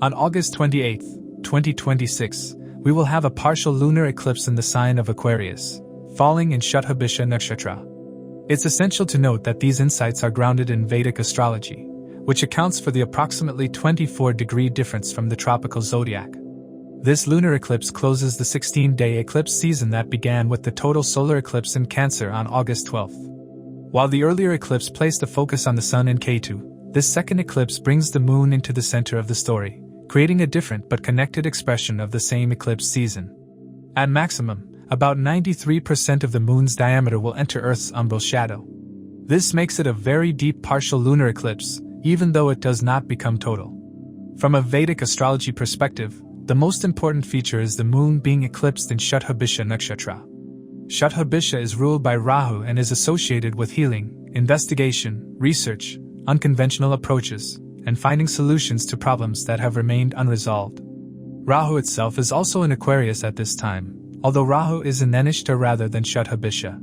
On August 28, 2026, we will have a partial lunar eclipse in the sign of Aquarius, falling in Shatabhisha Nakshatra. It's essential to note that these insights are grounded in Vedic astrology, which accounts for the approximately 24-degree difference from the tropical zodiac. This lunar eclipse closes the 16-day eclipse season that began with the total solar eclipse in Cancer on August 12. While the earlier eclipse placed a focus on the Sun and Ketu, this second eclipse brings the Moon into the center of the story, creating a different but connected expression of the same eclipse season. At maximum, about 93% of the Moon's diameter will enter Earth's umbral shadow. This makes it a very deep partial lunar eclipse, even though it does not become total. From a Vedic astrology perspective, the most important feature is the Moon being eclipsed in Shatabhisha Nakshatra. Shatabhisha is ruled by Rahu and is associated with healing, investigation, research, unconventional approaches, and finding solutions to problems that have remained unresolved. Rahu itself is also in Aquarius at this time, although Rahu is in Anishta rather than Shatabhisha.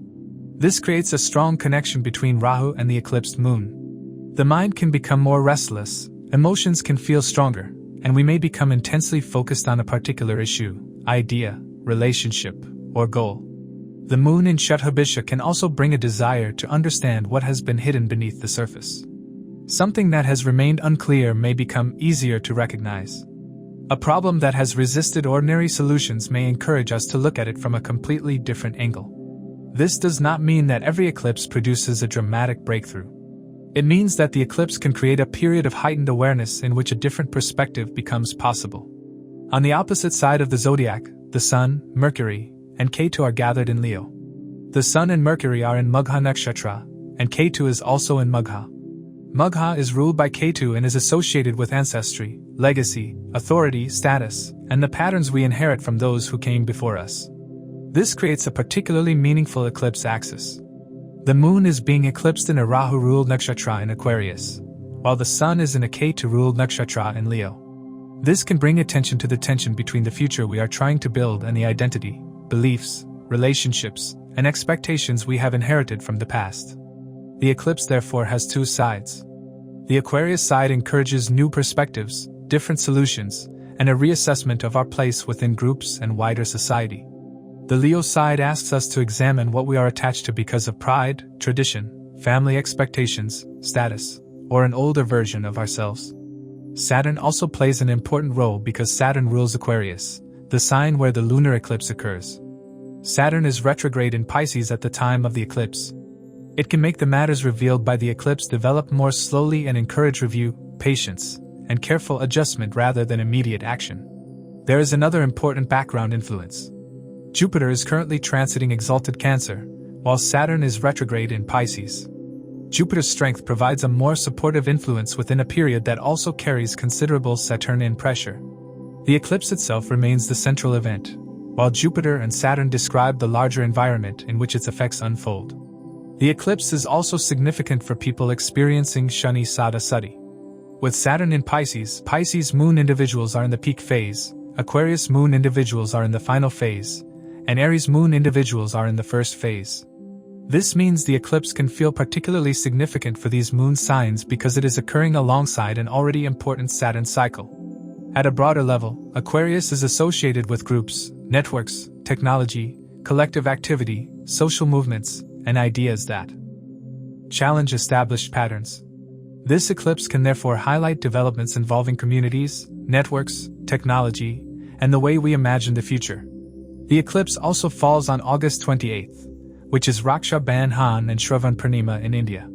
This creates a strong connection between Rahu and the eclipsed moon. The mind can become more restless, emotions can feel stronger, and we may become intensely focused on a particular issue, idea, relationship, or goal. The moon in Shatabhisha can also bring a desire to understand what has been hidden beneath the surface. Something that has remained unclear may become easier to recognize. A problem that has resisted ordinary solutions may encourage us to look at it from a completely different angle. This does not mean that every eclipse produces a dramatic breakthrough. It means that the eclipse can create a period of heightened awareness in which a different perspective becomes possible. On the opposite side of the zodiac, the Sun, Mercury, and Ketu are gathered in Leo. The Sun and Mercury are in Magha Nakshatra, and Ketu is also in Magha. Magha is ruled by Ketu and is associated with ancestry, legacy, authority, status, and the patterns we inherit from those who came before us. This creates a particularly meaningful eclipse axis. The Moon is being eclipsed in a Rahu-ruled nakshatra in Aquarius, while the Sun is in a Ketu-ruled nakshatra in Leo. This can bring attention to the tension between the future we are trying to build and the identity, beliefs, relationships, and expectations we have inherited from the past. The eclipse therefore has two sides. The Aquarius side encourages new perspectives, different solutions, and a reassessment of our place within groups and wider society. The Leo side asks us to examine what we are attached to because of pride, tradition, family expectations, status, or an older version of ourselves. Saturn also plays an important role because Saturn rules Aquarius, the sign where the lunar eclipse occurs. Saturn is retrograde in Pisces at the time of the eclipse. It can make the matters revealed by the eclipse develop more slowly and encourage review, patience, and careful adjustment rather than immediate action. There is another important background influence. Jupiter is currently transiting exalted Cancer, while Saturn is retrograde in Pisces. Jupiter's strength provides a more supportive influence within a period that also carries considerable Saturnian pressure. The eclipse itself remains the central event, while Jupiter and Saturn describe the larger environment in which its effects unfold. The eclipse is also significant for people experiencing Shani Sada Sati. With Saturn in Pisces, Pisces moon individuals are in the peak phase, Aquarius moon individuals are in the final phase, and Aries moon individuals are in the first phase. This means the eclipse can feel particularly significant for these moon signs because it is occurring alongside an already important Saturn cycle. At a broader level, Aquarius is associated with groups, networks, technology, collective activity, social movements, and ideas that challenge established patterns. This eclipse can therefore highlight developments involving communities, networks, technology, and the way we imagine the future. The eclipse also falls on August 28th, which is Raksha Bandhan and Shravan Purnima in India.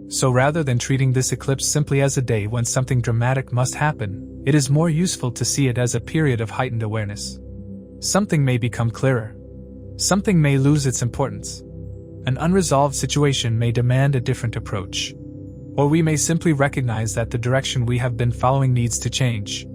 So rather than treating this eclipse simply as a day when something dramatic must happen, it is more useful to see it as a period of heightened awareness. Something may become clearer. Something may lose its importance. An unresolved situation may demand a different approach. Or we may simply recognize that the direction we have been following needs to change.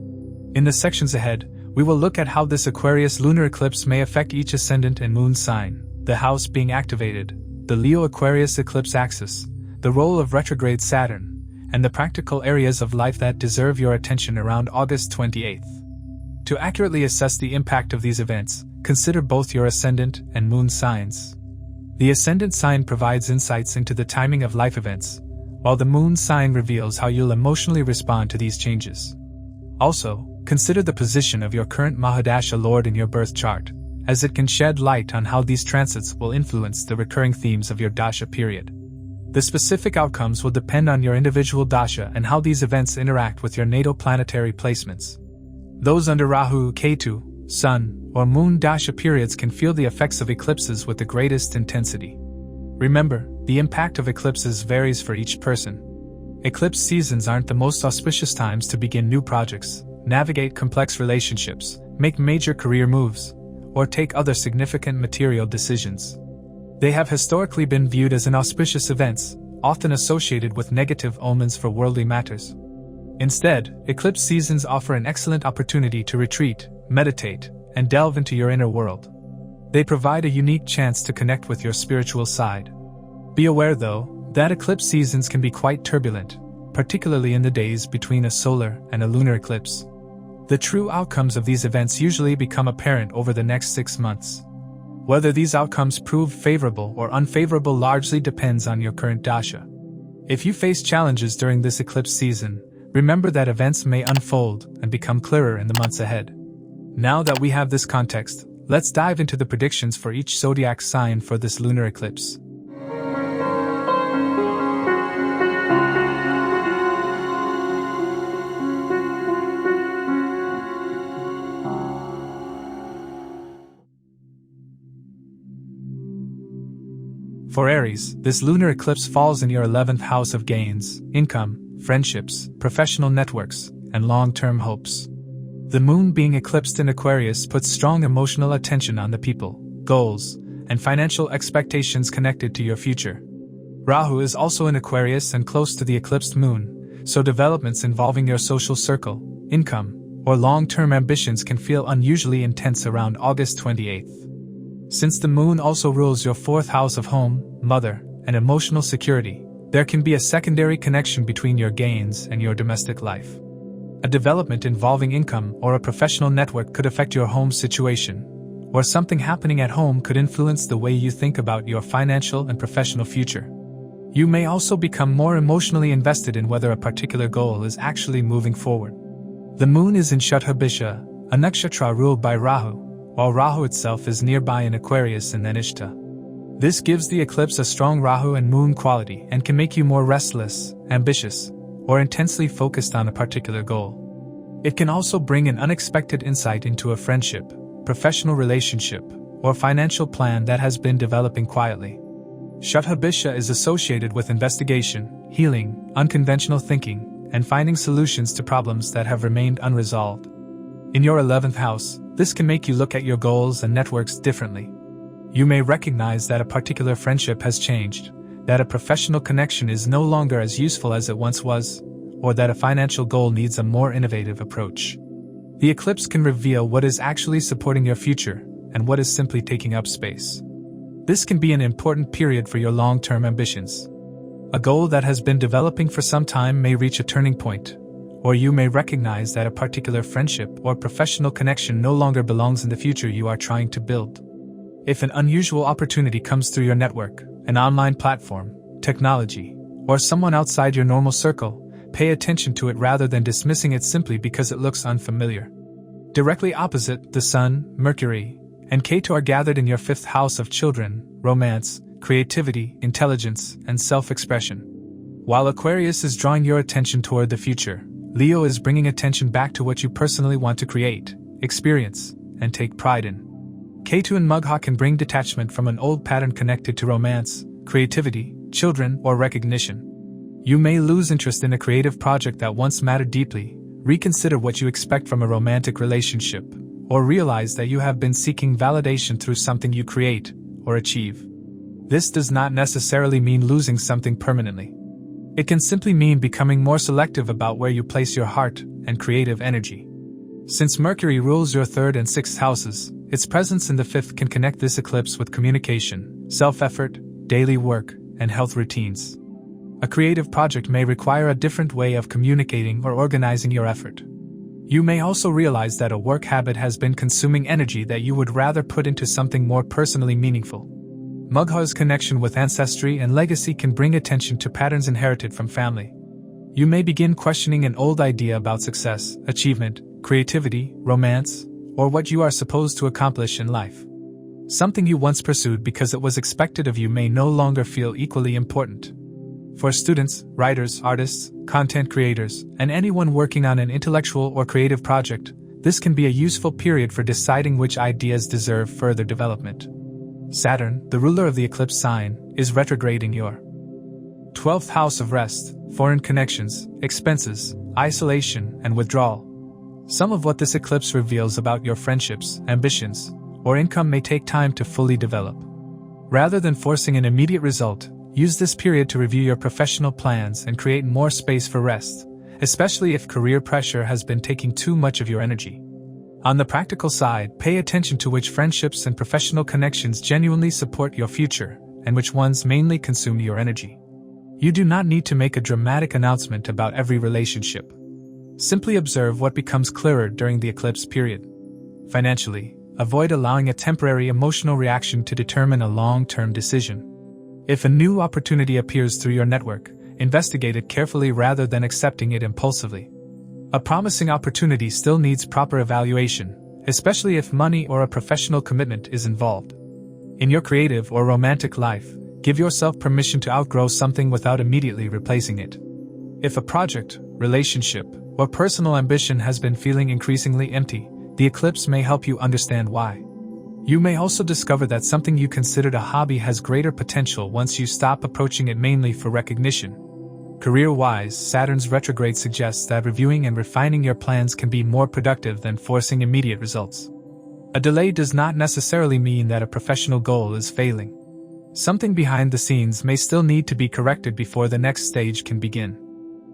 In the sections ahead, we will look at how this Aquarius lunar eclipse may affect each ascendant and moon sign, the house being activated, the Leo-Aquarius eclipse axis, the role of retrograde Saturn, and the practical areas of life that deserve your attention around August 28th. To accurately assess the impact of these events, consider both your ascendant and moon signs. The ascendant sign provides insights into the timing of life events, while the moon sign reveals how you'll emotionally respond to these changes. Also, consider the position of your current Mahadasha Lord in your birth chart, as it can shed light on how these transits will influence the recurring themes of your Dasha period. The specific outcomes will depend on your individual Dasha and how these events interact with your natal planetary placements. Those under Rahu, Ketu, Sun, or Moon Dasha periods can feel the effects of eclipses with the greatest intensity. Remember, the impact of eclipses varies for each person. Eclipse seasons aren't the most auspicious times to begin new projects, navigate complex relationships, make major career moves, or take other significant material decisions. They have historically been viewed as inauspicious events, often associated with negative omens for worldly matters. Instead, eclipse seasons offer an excellent opportunity to retreat, meditate, and delve into your inner world. They provide a unique chance to connect with your spiritual side. Be aware, though, that eclipse seasons can be quite turbulent, particularly in the days between a solar and a lunar eclipse. The true outcomes of these events usually become apparent over the next 6 months. Whether these outcomes prove favorable or unfavorable largely depends on your current dasha. If you face challenges during this eclipse season, remember that events may unfold and become clearer in the months ahead. Now that we have this context, let's dive into the predictions for each zodiac sign for this lunar eclipse. For Aries, this lunar eclipse falls in your 11th house of gains, income, friendships, professional networks, and long-term hopes. The moon being eclipsed in Aquarius puts strong emotional attention on the people, goals, and financial expectations connected to your future. Rahu is also in Aquarius and close to the eclipsed moon, so developments involving your social circle, income, or long-term ambitions can feel unusually intense around August 28th. Since the moon also rules your 4th house of home, mother, and emotional security, there can be a secondary connection between your gains and your domestic life. A development involving income or a professional network could affect your home situation, or something happening at home could influence the way you think about your financial and professional future. You may also become more emotionally invested in whether a particular goal is actually moving forward. The moon is in Shatabhisha, a nakshatra ruled by Rahu, while Rahu itself is nearby in Aquarius and Dhanishta. This gives the eclipse a strong Rahu and Moon quality and can make you more restless, ambitious, or intensely focused on a particular goal. It can also bring an unexpected insight into a friendship, professional relationship, or financial plan that has been developing quietly. Shatabhisha is associated with investigation, healing, unconventional thinking, and finding solutions to problems that have remained unresolved. In your 11th house, this can make you look at your goals and networks differently. You may recognize that a particular friendship has changed, that a professional connection is no longer as useful as it once was, or that a financial goal needs a more innovative approach. The eclipse can reveal what is actually supporting your future and what is simply taking up space. This can be an important period for your long-term ambitions. A goal that has been developing for some time may reach a turning point, or you may recognize that a particular friendship or professional connection no longer belongs in the future you are trying to build. If an unusual opportunity comes through your network, an online platform, technology, or someone outside your normal circle, pay attention to it rather than dismissing it simply because it looks unfamiliar. Directly opposite, the Sun, Mercury, and Ketu are gathered in your 5th house of children, romance, creativity, intelligence, and self-expression. While Aquarius is drawing your attention toward the future, Leo is bringing attention back to what you personally want to create, experience, and take pride in. Ketu and Magha can bring detachment from an old pattern connected to romance, creativity, children, or recognition. You may lose interest in a creative project that once mattered deeply, reconsider what you expect from a romantic relationship, or realize that you have been seeking validation through something you create or achieve. This does not necessarily mean losing something permanently. It can simply mean becoming more selective about where you place your heart and creative energy. Since Mercury rules your 3rd and 6th houses, its presence in the 5th can connect this eclipse with communication, self-effort, daily work, and health routines. A creative project may require a different way of communicating or organizing your effort. You may also realize that a work habit has been consuming energy that you would rather put into something more personally meaningful. Magha's connection with ancestry and legacy can bring attention to patterns inherited from family. You may begin questioning an old idea about success, achievement, creativity, romance, or what you are supposed to accomplish in life. Something you once pursued because it was expected of you may no longer feel equally important. For students, writers, artists, content creators, and anyone working on an intellectual or creative project, this can be a useful period for deciding which ideas deserve further development. Saturn, the ruler of the eclipse sign, is retrograde in your 12th house of rest, foreign connections, expenses, isolation, and withdrawal. Some of what this eclipse reveals about your friendships, ambitions, or income may take time to fully develop. Rather than forcing an immediate result, use this period to review your professional plans and create more space for rest, especially if career pressure has been taking too much of your energy. On the practical side, pay attention to which friendships and professional connections genuinely support your future, and which ones mainly consume your energy. You do not need to make a dramatic announcement about every relationship. Simply observe what becomes clearer during the eclipse period. Financially, avoid allowing a temporary emotional reaction to determine a long-term decision. If a new opportunity appears through your network, investigate it carefully rather than accepting it impulsively. A promising opportunity still needs proper evaluation, especially if money or a professional commitment is involved. In your creative or romantic life, give yourself permission to outgrow something without immediately replacing it. If a project, relationship, or personal ambition has been feeling increasingly empty, the eclipse may help you understand why. You may also discover that something you considered a hobby has greater potential once you stop approaching it mainly for recognition. Career-wise, Saturn's retrograde suggests that reviewing and refining your plans can be more productive than forcing immediate results. A delay does not necessarily mean that a professional goal is failing. Something behind the scenes may still need to be corrected before the next stage can begin.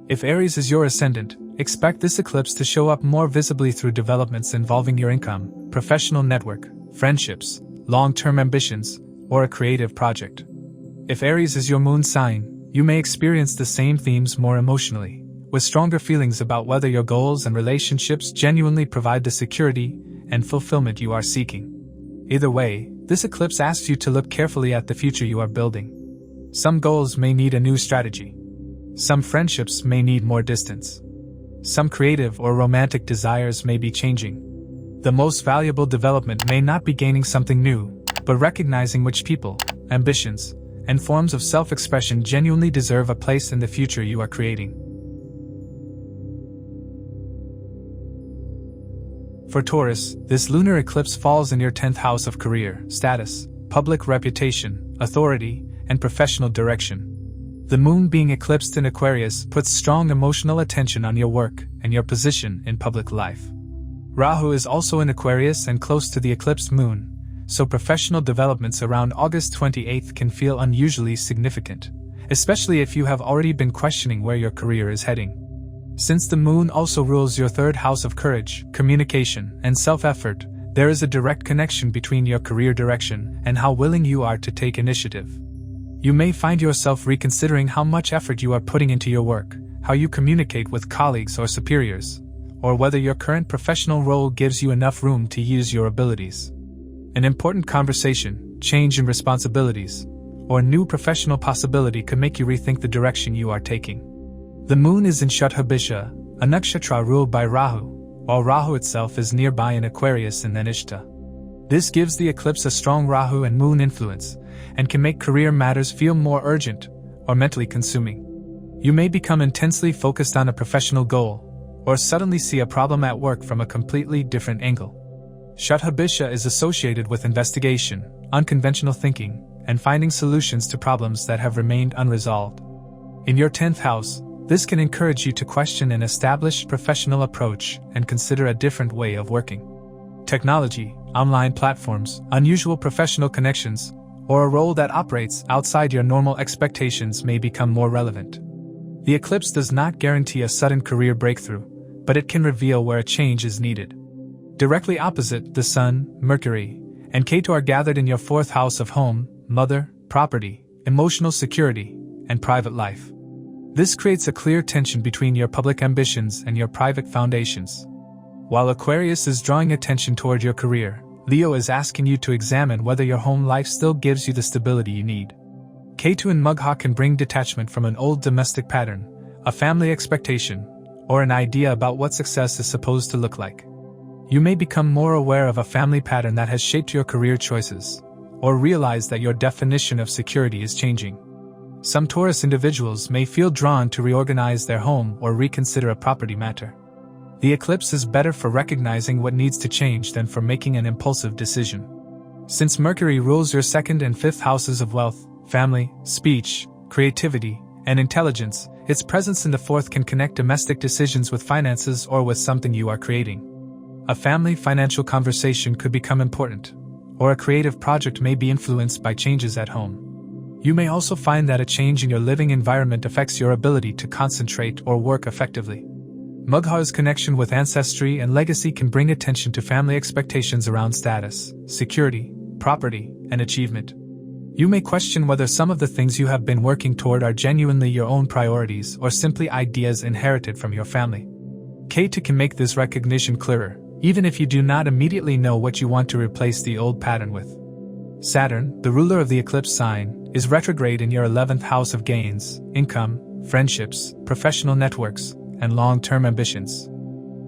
If Aries is your ascendant, expect this eclipse to show up more visibly through developments involving your income, professional network, friendships, long-term ambitions, or a creative project. If Aries is your moon sign, you may experience the same themes more emotionally, with stronger feelings about whether your goals and relationships genuinely provide the security and fulfillment you are seeking. Either way, this eclipse asks you to look carefully at the future you are building. Some goals may need a new strategy. Some friendships may need more distance. Some creative or romantic desires may be changing. The most valuable development may not be gaining something new, but recognizing which people, ambitions, and forms of self-expression genuinely deserve a place in the future you are creating. For Taurus, this lunar eclipse falls in your 10th house of career, status, public reputation, authority, and professional direction. The moon being eclipsed in Aquarius puts strong emotional attention on your work and your position in public life. Rahu is also in Aquarius and close to the eclipsed moon, so professional developments around August 28th can feel unusually significant, especially if you have already been questioning where your career is heading. Since the moon also rules your 3rd house of courage, communication, and self-effort, there is a direct connection between your career direction and how willing you are to take initiative. You may find yourself reconsidering how much effort you are putting into your work, how you communicate with colleagues or superiors, or whether your current professional role gives you enough room to use your abilities. An important conversation, change in responsibilities, or new professional possibility could make you rethink the direction you are taking. The moon is in Shatabhisha, a nakshatra ruled by Rahu, while Rahu itself is nearby in Aquarius and Ishta. This gives the eclipse a strong Rahu and moon influence, and can make career matters feel more urgent or mentally consuming. You may become intensely focused on a professional goal, or suddenly see a problem at work from a completely different angle. Shatabhisha is associated with investigation, unconventional thinking, and finding solutions to problems that have remained unresolved. In your 10th house, this can encourage you to question an established professional approach and consider a different way of working. Technology, online platforms, unusual professional connections, or a role that operates outside your normal expectations may become more relevant. The eclipse does not guarantee a sudden career breakthrough, but it can reveal where a change is needed. Directly opposite, the Sun, Mercury, and Ketu are gathered in your 4th house of home, mother, property, emotional security, and private life. This creates a clear tension between your public ambitions and your private foundations. While Aquarius is drawing attention toward your career, Leo is asking you to examine whether your home life still gives you the stability you need. Ketu and Magha can bring detachment from an old domestic pattern, a family expectation, or an idea about what success is supposed to look like. You may become more aware of a family pattern that has shaped your career choices, or realize that your definition of security is changing. Some Taurus individuals may feel drawn to reorganize their home or reconsider a property matter. The eclipse is better for recognizing what needs to change than for making an impulsive decision. Since Mercury rules your second and fifth houses of wealth, family, speech, creativity, and intelligence, its presence in the fourth can connect domestic decisions with finances or with something you are creating. A family financial conversation could become important, or a creative project may be influenced by changes at home. You may also find that a change in your living environment affects your ability to concentrate or work effectively. Magha's connection with ancestry and legacy can bring attention to family expectations around status, security, property, and achievement. You may question whether some of the things you have been working toward are genuinely your own priorities or simply ideas inherited from your family. Ketu can make this recognition clearer, even if you do not immediately know what you want to replace the old pattern with. Saturn, the ruler of the eclipse sign, is retrograde in your 11th house of gains, income, friendships, professional networks, and long-term ambitions.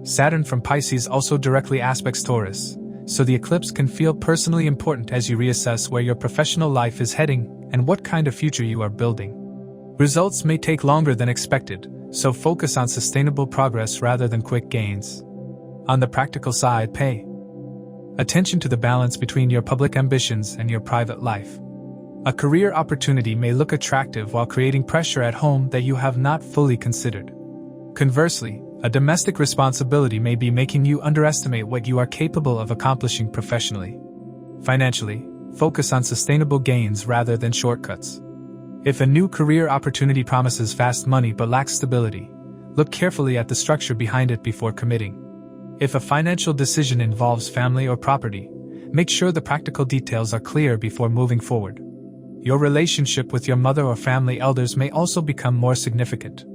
Saturn from Pisces also directly aspects Taurus, so the eclipse can feel personally important as you reassess where your professional life is heading and what kind of future you are building. Results may take longer than expected, so focus on sustainable progress rather than quick gains. On the practical side, pay attention to the balance between your public ambitions and your private life. A career opportunity may look attractive while creating pressure at home that you have not fully considered. Conversely, a domestic responsibility may be making you underestimate what you are capable of accomplishing professionally. Financially, focus on sustainable gains rather than shortcuts. If a new career opportunity promises fast money but lacks stability, look carefully at the structure behind it before committing. If a financial decision involves family or property, make sure the practical details are clear before moving forward. Your relationship with your mother or family elders may also become more significant.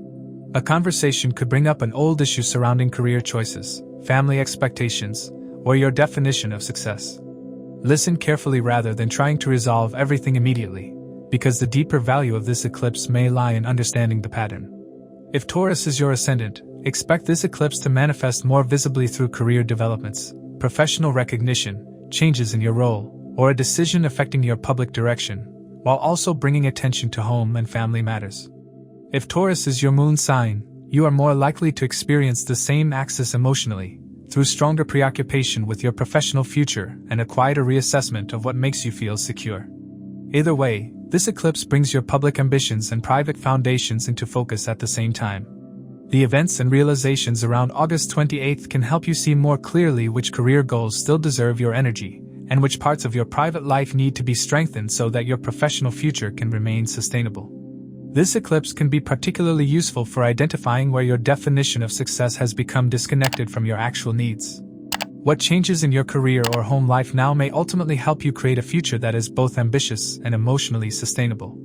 A conversation could bring up an old issue surrounding career choices, family expectations, or your definition of success. Listen carefully rather than trying to resolve everything immediately, because the deeper value of this eclipse may lie in understanding the pattern. If Taurus is your ascendant, expect this eclipse to manifest more visibly through career developments, professional recognition, changes in your role, or a decision affecting your public direction, while also bringing attention to home and family matters. If Taurus is your moon sign, you are more likely to experience the same axis emotionally, through stronger preoccupation with your professional future and a quieter reassessment of what makes you feel secure. Either way, this eclipse brings your public ambitions and private foundations into focus at the same time. The events and realizations around August 28th can help you see more clearly which career goals still deserve your energy, and which parts of your private life need to be strengthened so that your professional future can remain sustainable. This eclipse can be particularly useful for identifying where your definition of success has become disconnected from your actual needs. What changes in your career or home life now may ultimately help you create a future that is both ambitious and emotionally sustainable.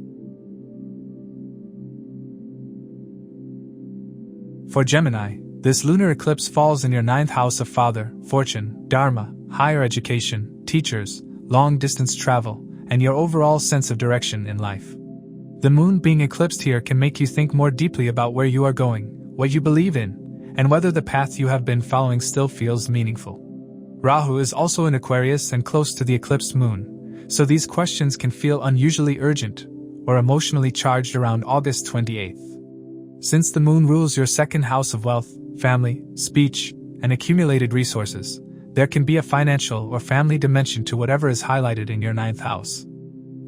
For Gemini, this lunar eclipse falls in your 9th house of father, fortune, dharma, higher education, teachers, long-distance travel, and your overall sense of direction in life. The moon being eclipsed here can make you think more deeply about where you are going, what you believe in, and whether the path you have been following still feels meaningful. Rahu is also in Aquarius and close to the eclipsed moon, so these questions can feel unusually urgent or emotionally charged around August 28th. Since the moon rules your second house of wealth, family, speech, and accumulated resources, there can be a financial or family dimension to whatever is highlighted in your 9th house.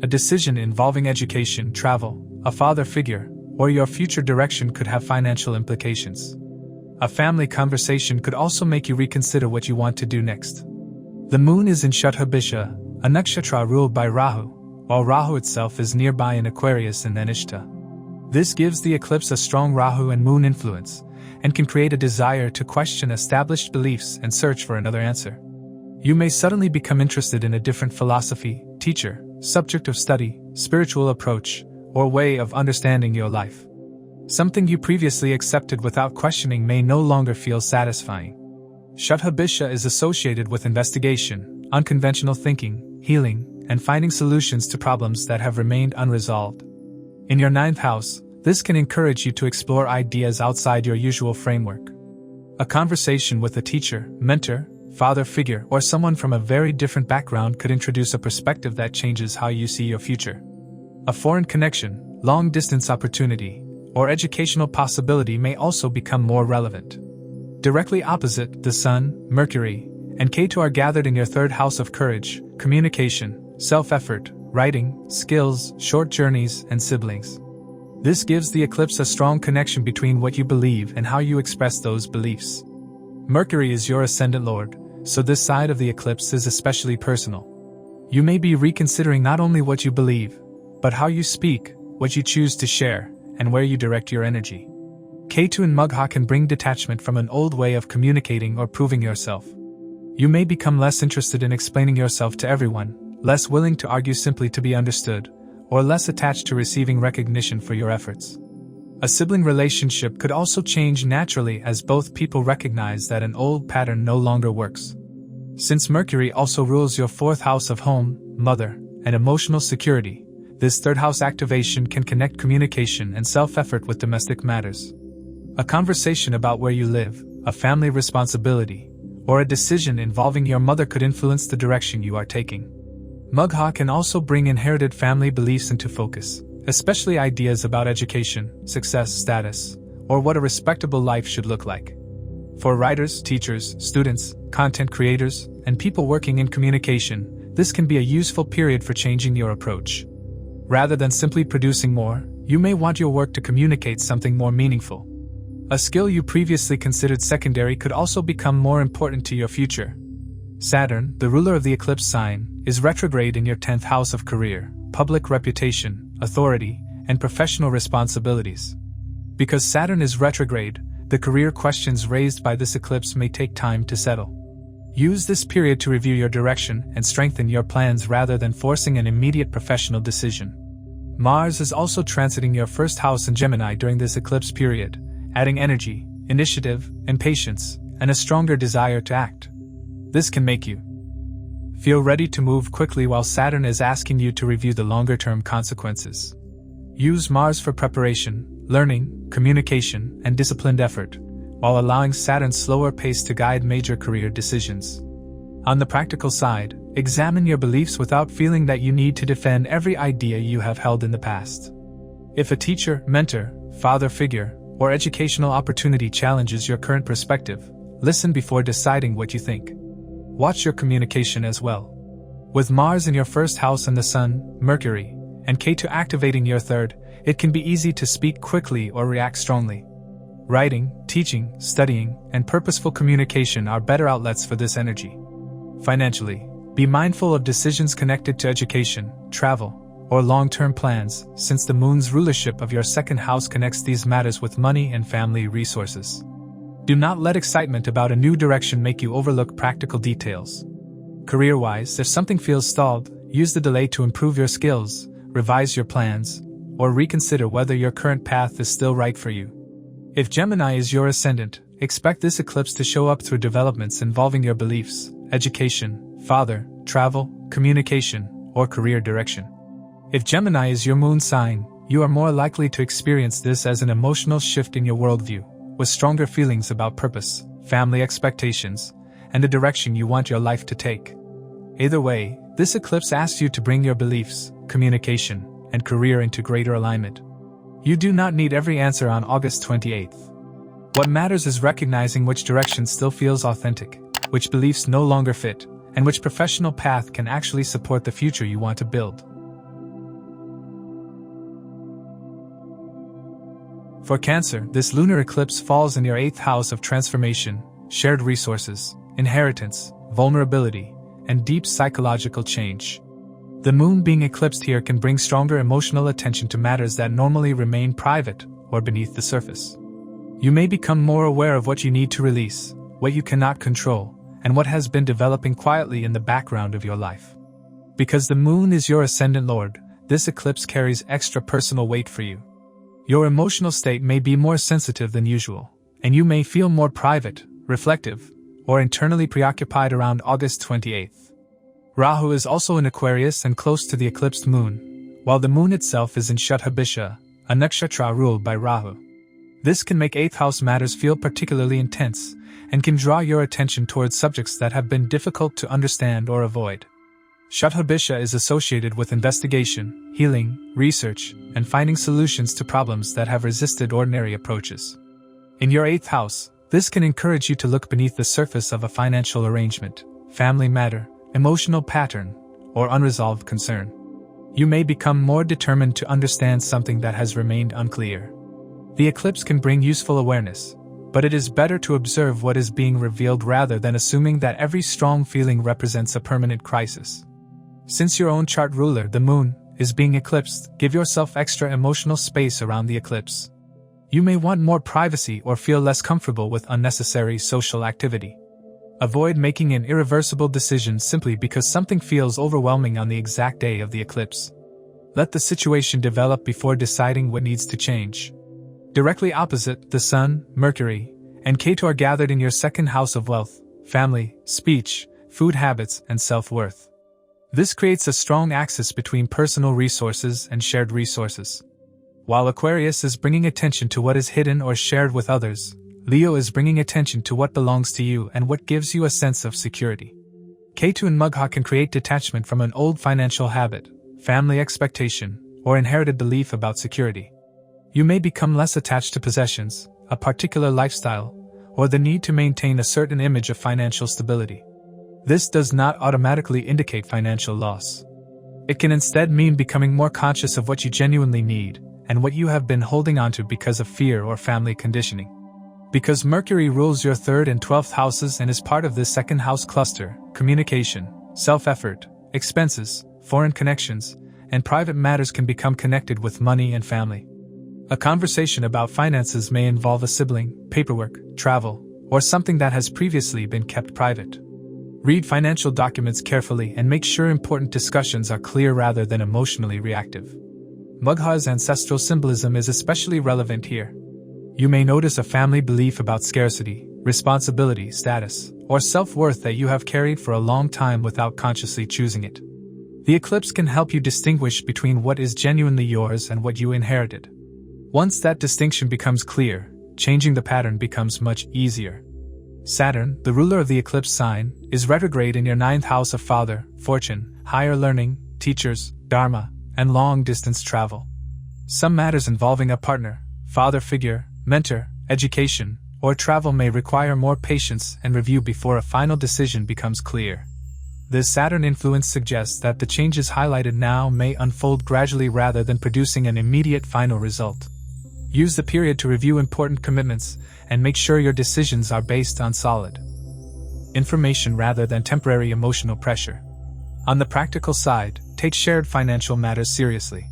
A decision involving education, travel, a father figure, or your future direction could have financial implications. A family conversation could also make you reconsider what you want to do next. The moon is in Shatabhisha, a nakshatra ruled by Rahu, while Rahu itself is nearby in Aquarius and Dhanishta. This gives the eclipse a strong Rahu and moon influence, and can create a desire to question established beliefs and search for another answer. You may suddenly become interested in a different philosophy, teacher, subject of study, spiritual approach, or way of understanding your life. Something you previously accepted without questioning may no longer feel satisfying. Shatabhisha is associated with investigation, unconventional thinking, healing, and finding solutions to problems that have remained unresolved. In your 9th house, This can encourage you to explore ideas outside your usual framework. A conversation with a teacher, mentor, father figure, or someone from a very different background could introduce a perspective that changes how you see your future. A foreign connection, long-distance opportunity, or educational possibility may also become more relevant. Directly opposite, the Sun, Mercury, and Ketu are gathered in your third house of courage, communication, self-effort, writing, skills, short journeys, and siblings. This gives the eclipse a strong connection between what you believe and how you express those beliefs. Mercury is your ascendant lord, so this side of the eclipse is especially personal. You may be reconsidering not only what you believe, but how you speak, what you choose to share, and where you direct your energy. Ketu and Magha can bring detachment from an old way of communicating or proving yourself. You may become less interested in explaining yourself to everyone, less willing to argue simply to be understood, or less attached to receiving recognition for your efforts. A sibling relationship could also change naturally as both people recognize that an old pattern no longer works. Since Mercury also rules your fourth house of home, mother, and emotional security, this third house activation can connect communication and self-effort with domestic matters. A conversation about where you live, a family responsibility, or a decision involving your mother could influence the direction you are taking. Magha can also bring inherited family beliefs into focus, especially ideas about education, success status, or what a respectable life should look like. For writers, teachers, students, content creators, and people working in communication, this can be a useful period for changing your approach. Rather than simply producing more, you may want your work to communicate something more meaningful. A skill you previously considered secondary could also become more important to your future. Saturn, the ruler of the eclipse sign, is retrograde in your 10th house of career, public reputation, authority, and professional responsibilities. Because Saturn is retrograde, the career questions raised by this eclipse may take time to settle. Use this period to review your direction and strengthen your plans rather than forcing an immediate professional decision. Mars is also transiting your first house in Gemini during this eclipse period, adding energy, initiative, and patience, and a stronger desire to act. This can make you feel ready to move quickly while Saturn is asking you to review the longer-term consequences. Use Mars for preparation, learning, communication, and disciplined effort, while allowing Saturn's slower pace to guide major career decisions. On the practical side, examine your beliefs without feeling that you need to defend every idea you have held in the past. If a teacher, mentor, father figure, or educational opportunity challenges your current perspective, listen before deciding what you think. Watch your communication as well. With Mars in your first house and the Sun, Mercury, and Ketu activating your third, it can be easy to speak quickly or react strongly. Writing, teaching, studying, and purposeful communication are better outlets for this energy. Financially, be mindful of decisions connected to education, travel, or long-term plans, since the Moon's rulership of your second house connects these matters with money and family resources. Do not let excitement about a new direction make you overlook practical details. Career-wise, if something feels stalled, use the delay to improve your skills, revise your plans, or reconsider whether your current path is still right for you. If Gemini is your ascendant, expect this eclipse to show up through developments involving your beliefs, education, father, travel, communication, or career direction. If Gemini is your moon sign, you are more likely to experience this as an emotional shift in your worldview, with stronger feelings about purpose, family expectations, and the direction you want your life to take. Either way, this eclipse asks you to bring your beliefs, communication, and career into greater alignment. You do not need every answer on August 28th. What matters is recognizing which direction still feels authentic, which beliefs no longer fit, and which professional path can actually support the future you want to build. For Cancer, this lunar eclipse falls in your 8th house of transformation, shared resources, inheritance, vulnerability, and deep psychological change. The moon being eclipsed here can bring stronger emotional attention to matters that normally remain private or beneath the surface. You may become more aware of what you need to release, what you cannot control, and what has been developing quietly in the background of your life. Because the moon is your ascendant lord, this eclipse carries extra personal weight for you. Your emotional state may be more sensitive than usual, and you may feel more private, reflective, or internally preoccupied around August 28th. Rahu is also in Aquarius and close to the eclipsed moon, while the moon itself is in Shatabhisha, a nakshatra ruled by Rahu. This can make 8th house matters feel particularly intense, and can draw your attention towards subjects that have been difficult to understand or avoid. Shatabhisha is associated with investigation, healing, research, and finding solutions to problems that have resisted ordinary approaches. In your 8th house, this can encourage you to look beneath the surface of a financial arrangement, family matter, emotional pattern, or unresolved concern. You may become more determined to understand something that has remained unclear. The eclipse can bring useful awareness, but it is better to observe what is being revealed rather than assuming that every strong feeling represents a permanent crisis. Since your own chart ruler, the moon, is being eclipsed, give yourself extra emotional space around the eclipse. You may want more privacy or feel less comfortable with unnecessary social activity. Avoid making an irreversible decision simply because something feels overwhelming on the exact day of the eclipse. Let the situation develop before deciding what needs to change. Directly opposite, the Sun, Mercury, and Ketu are gathered in your 2nd house of wealth, family, speech, food habits, and self-worth. This creates a strong axis between personal resources and shared resources. While Aquarius is bringing attention to what is hidden or shared with others, Leo is bringing attention to what belongs to you and what gives you a sense of security. Ketu and Magha can create detachment from an old financial habit, family expectation, or inherited belief about security. You may become less attached to possessions, a particular lifestyle, or the need to maintain a certain image of financial stability. This does not automatically indicate financial loss. It can instead mean becoming more conscious of what you genuinely need, and what you have been holding onto because of fear or family conditioning. Because Mercury rules your 3rd and 12th houses and is part of this 2nd house cluster, communication, self-effort, expenses, foreign connections, and private matters can become connected with money and family. A conversation about finances may involve a sibling, paperwork, travel, or something that has previously been kept private. Read financial documents carefully and make sure important discussions are clear rather than emotionally reactive. Magha's ancestral symbolism is especially relevant here. You may notice a family belief about scarcity, responsibility, status, or self-worth that you have carried for a long time without consciously choosing it. The eclipse can help you distinguish between what is genuinely yours and what you inherited. Once that distinction becomes clear, changing the pattern becomes much easier. Saturn, the ruler of the eclipse sign, is retrograde in your 9th house of father, fortune, higher learning, teachers, dharma, and long-distance travel. Some matters involving a partner, father figure, mentor, education, or travel may require more patience and review before a final decision becomes clear. This Saturn influence suggests that the changes highlighted now may unfold gradually rather than producing an immediate final result. Use the period to review important commitments and make sure your decisions are based on solid information rather than temporary emotional pressure. On the practical side, take shared financial matters seriously.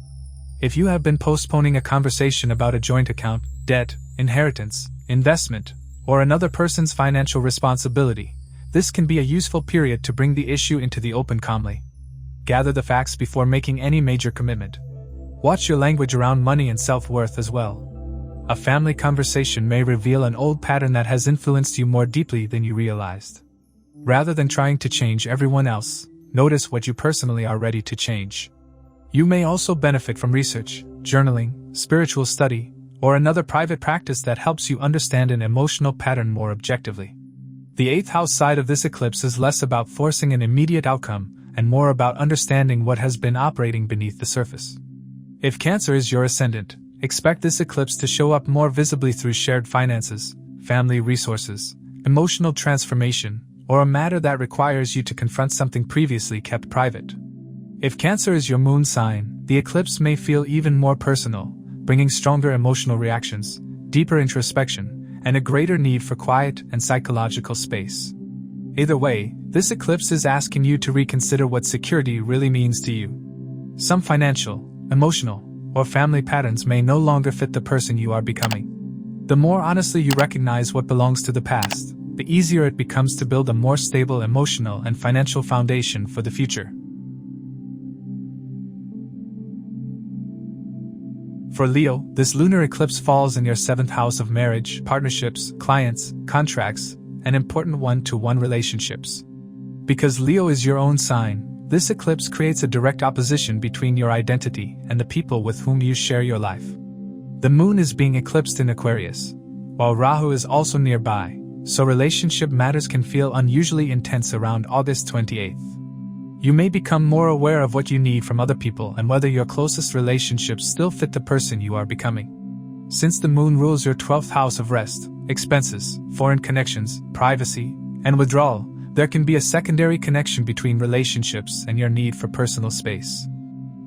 If you have been postponing a conversation about a joint account, debt, inheritance, investment, or another person's financial responsibility, this can be a useful period to bring the issue into the open calmly. Gather the facts before making any major commitment. Watch your language around money and self-worth as well. A family conversation may reveal an old pattern that has influenced you more deeply than you realized. Rather than trying to change everyone else, notice what you personally are ready to change. You may also benefit from research, journaling, spiritual study, or another private practice that helps you understand an emotional pattern more objectively. The 8th house side of this eclipse is less about forcing an immediate outcome and more about understanding what has been operating beneath the surface. If Cancer is your ascendant, expect this eclipse to show up more visibly through shared finances, family resources, emotional transformation, or a matter that requires you to confront something previously kept private. If Cancer is your moon sign, the eclipse may feel even more personal, bringing stronger emotional reactions, deeper introspection, and a greater need for quiet and psychological space. Either way, this eclipse is asking you to reconsider what security really means to you. Some financial, emotional, or family patterns may no longer fit the person you are becoming. The more honestly you recognize what belongs to the past, the easier it becomes to build a more stable emotional and financial foundation for the future. For Leo, this lunar eclipse falls in your 7th house of marriage, partnerships, clients, contracts, and important one-to-one relationships. Because Leo is your own sign, this eclipse creates a direct opposition between your identity and the people with whom you share your life. The moon is being eclipsed in Aquarius, while Rahu is also nearby, so relationship matters can feel unusually intense around August 28th. You may become more aware of what you need from other people and whether your closest relationships still fit the person you are becoming. Since the moon rules your 12th house of rest, expenses, foreign connections, privacy, and withdrawal, there can be a secondary connection between relationships and your need for personal space.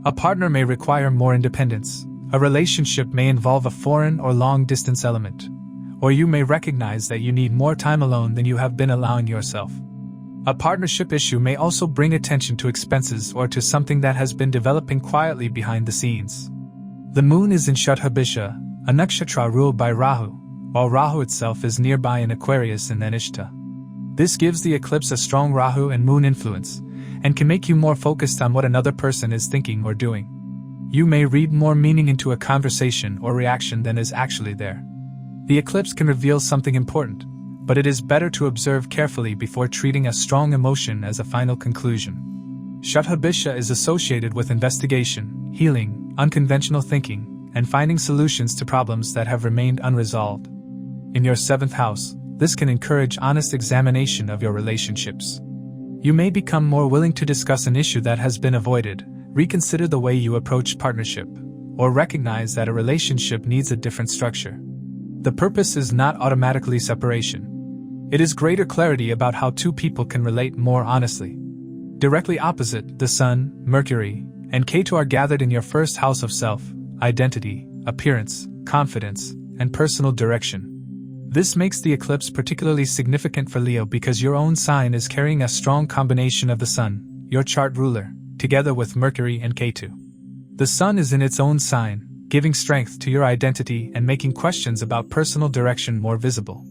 A partner may require more independence, a relationship may involve a foreign or long-distance element, or you may recognize that you need more time alone than you have been allowing yourself. A partnership issue may also bring attention to expenses or to something that has been developing quietly behind the scenes. The moon is in Shatabhisha, a nakshatra ruled by Rahu, while Rahu itself is nearby in Aquarius and Anishta. This gives the eclipse a strong Rahu and moon influence, and can make you more focused on what another person is thinking or doing. You may read more meaning into a conversation or reaction than is actually there. The eclipse can reveal something important, but it is better to observe carefully before treating a strong emotion as a final conclusion. Shatabhisha is associated with investigation, healing, unconventional thinking, and finding solutions to problems that have remained unresolved. In your 7th house, this can encourage honest examination of your relationships. You may become more willing to discuss an issue that has been avoided, reconsider the way you approach partnership, or recognize that a relationship needs a different structure. The purpose is not automatically separation. It is greater clarity about how two people can relate more honestly. Directly opposite, the Sun, Mercury, and Ketu are gathered in your 1st house of self, identity, appearance, confidence, and personal direction. This makes the eclipse particularly significant for Leo because your own sign is carrying a strong combination of the Sun, your chart ruler, together with Mercury and Ketu. The Sun is in its own sign, giving strength to your identity and making questions about personal direction more visible.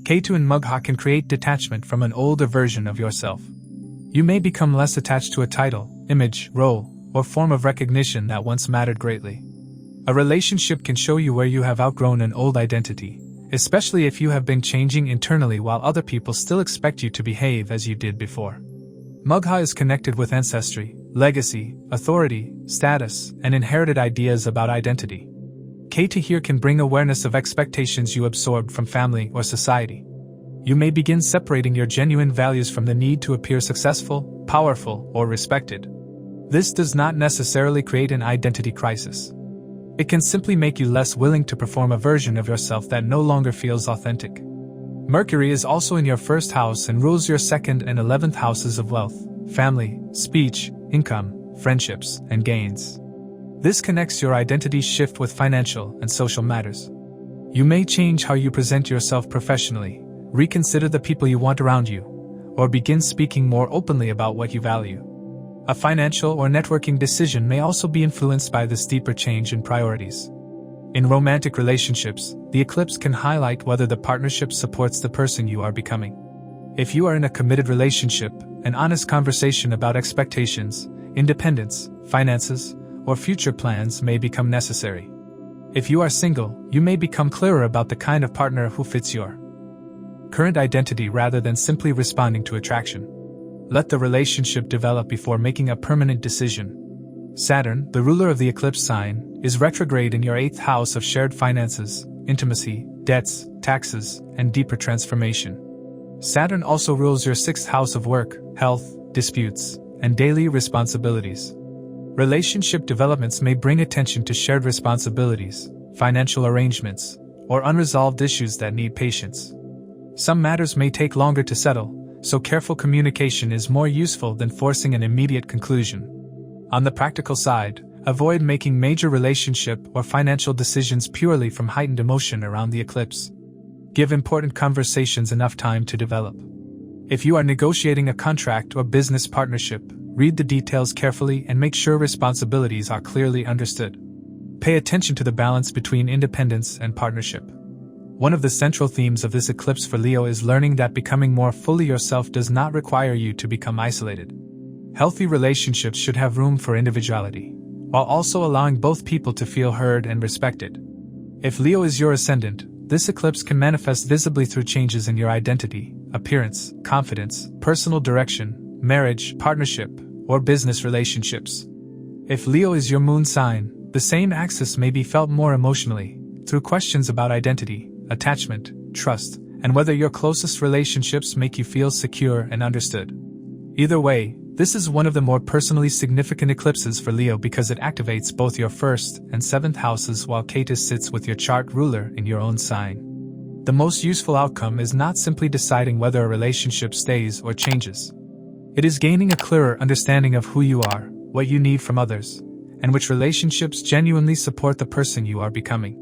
Ketu and Magha can create detachment from an older version of yourself. You may become less attached to a title, image, role, or form of recognition that once mattered greatly. A relationship can show you where you have outgrown an old identity, especially if you have been changing internally while other people still expect you to behave as you did before. Magha is connected with ancestry, legacy, authority, status, and inherited ideas about identity. Ketu here can bring awareness of expectations you absorbed from family or society. You may begin separating your genuine values from the need to appear successful, powerful, or respected. This does not necessarily create an identity crisis. It can simply make you less willing to perform a version of yourself that no longer feels authentic. Mercury is also in your 1st house and rules your 2nd and 11th houses of wealth, family, speech, income, friendships, and gains. This connects your identity shift with financial and social matters. You may change how you present yourself professionally, reconsider the people you want around you, or begin speaking more openly about what you value. A financial or networking decision may also be influenced by this deeper change in priorities. In romantic relationships, the eclipse can highlight whether the partnership supports the person you are becoming. If you are in a committed relationship, an honest conversation about expectations, independence, finances, or future plans may become necessary. If you are single, you may become clearer about the kind of partner who fits your current identity rather than simply responding to attraction. Let the relationship develop before making a permanent decision. Saturn, the ruler of the eclipse sign, is retrograde in your 8th house of shared finances, intimacy, debts, taxes, and deeper transformation. Saturn also rules your 6th house of work, health, disputes, and daily responsibilities. Relationship developments may bring attention to shared responsibilities, financial arrangements, or unresolved issues that need patience. Some matters may take longer to settle, so careful communication is more useful than forcing an immediate conclusion. On the practical side, avoid making major relationship or financial decisions purely from heightened emotion around the eclipse. Give important conversations enough time to develop. If you are negotiating a contract or business partnership, read the details carefully and make sure responsibilities are clearly understood. Pay attention to the balance between independence and partnership. One of the central themes of this eclipse for Leo is learning that becoming more fully yourself does not require you to become isolated. Healthy relationships should have room for individuality, while also allowing both people to feel heard and respected. If Leo is your ascendant, this eclipse can manifest visibly through changes in your identity, appearance, confidence, personal direction, marriage, partnership, or business relationships. If Leo is your moon sign, the same axis may be felt more emotionally, through questions about identity, attachment, trust, and whether your closest relationships make you feel secure and understood. Either way, this is one of the more personally significant eclipses for Leo because it activates both your 1st and 7th houses while Ketu sits with your chart ruler in your own sign. The most useful outcome is not simply deciding whether a relationship stays or changes. It is gaining a clearer understanding of who you are, what you need from others, and which relationships genuinely support the person you are becoming.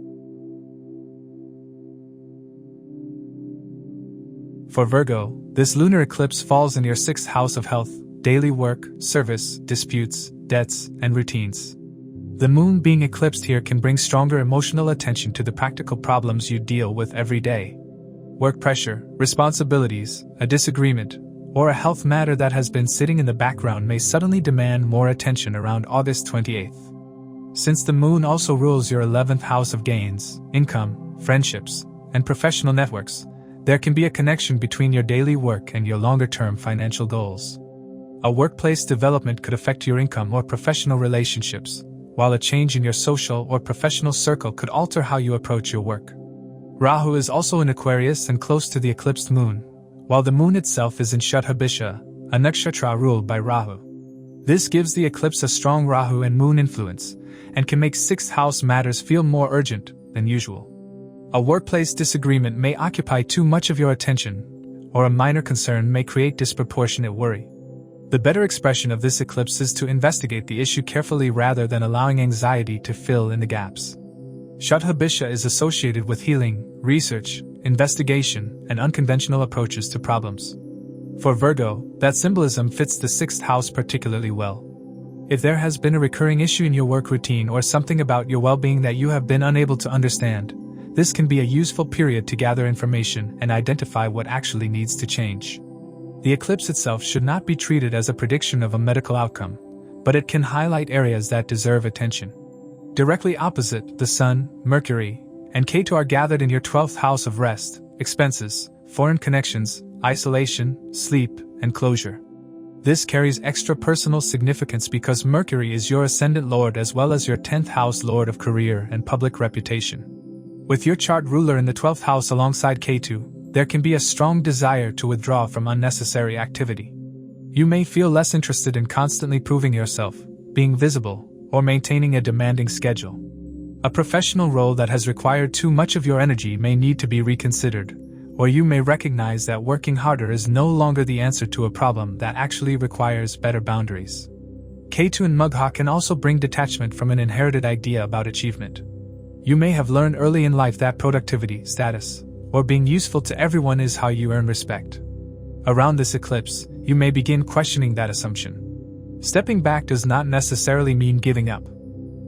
For Virgo, this lunar eclipse falls in your 6th house of health, daily work, service, disputes, debts, and routines. The moon being eclipsed here can bring stronger emotional attention to the practical problems you deal with every day. Work pressure, responsibilities, a disagreement, or a health matter that has been sitting in the background may suddenly demand more attention around August 28th. Since the moon also rules your 11th house of gains, income, friendships, and professional networks, there can be a connection between your daily work and your longer-term financial goals. A workplace development could affect your income or professional relationships, while a change in your social or professional circle could alter how you approach your work. Rahu is also in Aquarius and close to the eclipsed moon, while the moon itself is in Shatabhisha, a nakshatra ruled by Rahu. This gives the eclipse a strong Rahu and moon influence, and can make 6th house matters feel more urgent than usual. A workplace disagreement may occupy too much of your attention, or a minor concern may create disproportionate worry. The better expression of this eclipse is to investigate the issue carefully rather than allowing anxiety to fill in the gaps. Shatabhisha is associated with healing, research, investigation, and unconventional approaches to problems. For Virgo, that symbolism fits the 6th house particularly well. If there has been a recurring issue in your work routine or something about your well-being that you have been unable to understand, this can be a useful period to gather information and identify what actually needs to change. The eclipse itself should not be treated as a prediction of a medical outcome, but it can highlight areas that deserve attention. Directly opposite, the Sun, Mercury, and Ketu are gathered in your 12th house of rest, expenses, foreign connections, isolation, sleep, and closure. This carries extra personal significance because Mercury is your ascendant lord as well as your 10th house lord of career and public reputation. With your chart ruler in the 12th house alongside Ketu, there can be a strong desire to withdraw from unnecessary activity. You may feel less interested in constantly proving yourself, being visible, or maintaining a demanding schedule. A professional role that has required too much of your energy may need to be reconsidered, or you may recognize that working harder is no longer the answer to a problem that actually requires better boundaries. Ketu and Magha can also bring detachment from an inherited idea about achievement. You may have learned early in life that productivity, status, or being useful to everyone is how you earn respect. Around this eclipse, you may begin questioning that assumption. Stepping back does not necessarily mean giving up.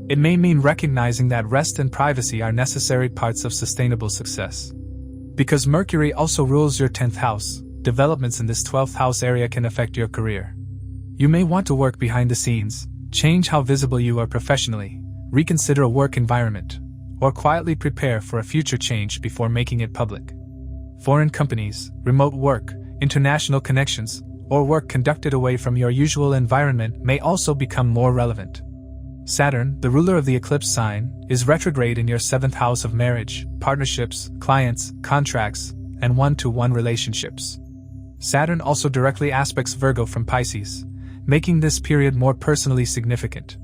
It may mean recognizing that rest and privacy are necessary parts of sustainable success. Because Mercury also rules your 10th house, developments in this 12th house area can affect your career. You may want to work behind the scenes, change how visible you are professionally, reconsider a work environment, or quietly prepare for a future change before making it public. Foreign companies, remote work, international connections, or work conducted away from your usual environment may also become more relevant. Saturn, the ruler of the eclipse sign, is retrograde in your 7th house of marriage, partnerships, clients, contracts, and one-to-one relationships. Saturn also directly aspects Virgo from Pisces, making this period more personally significant.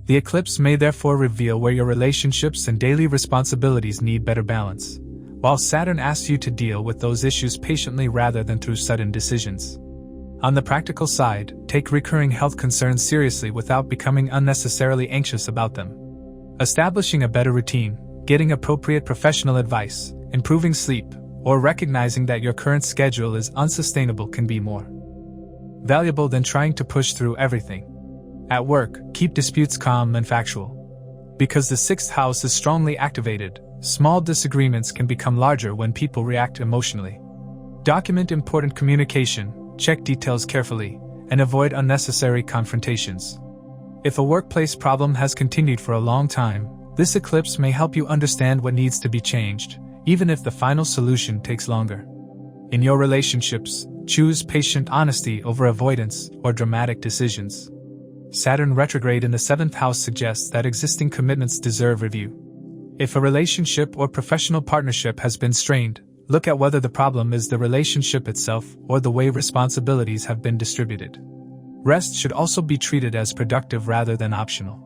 The eclipse may therefore reveal where your relationships and daily responsibilities need better balance, while Saturn asks you to deal with those issues patiently rather than through sudden decisions. On the practical side, take recurring health concerns seriously without becoming unnecessarily anxious about them. Establishing a better routine, getting appropriate professional advice, improving sleep, or recognizing that your current schedule is unsustainable can be more valuable than trying to push through everything. At work, keep disputes calm and factual. Because the 6th house is strongly activated, small disagreements can become larger when people react emotionally. Document important communication, check details carefully, and avoid unnecessary confrontations. If a workplace problem has continued for a long time, this eclipse may help you understand what needs to be changed, even if the final solution takes longer. In your relationships, choose patient honesty over avoidance or dramatic decisions. Saturn retrograde in the 7th house suggests that existing commitments deserve review. If a relationship or professional partnership has been strained, look at whether the problem is the relationship itself or the way responsibilities have been distributed. Rest should also be treated as productive rather than optional.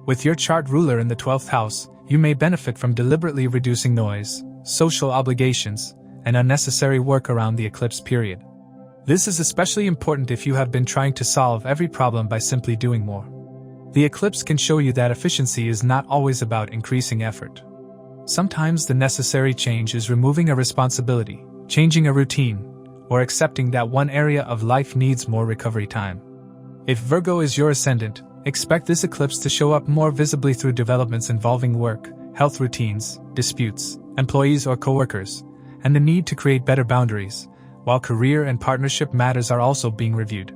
With your chart ruler in the 12th house, you may benefit from deliberately reducing noise, social obligations, and unnecessary work around the eclipse period. This is especially important if you have been trying to solve every problem by simply doing more. The eclipse can show you that efficiency is not always about increasing effort. Sometimes the necessary change is removing a responsibility, changing a routine, or accepting that one area of life needs more recovery time. If Virgo is your ascendant, expect this eclipse to show up more visibly through developments involving work, health routines, disputes, employees or coworkers, and the need to create better boundaries, while career and partnership matters are also being reviewed.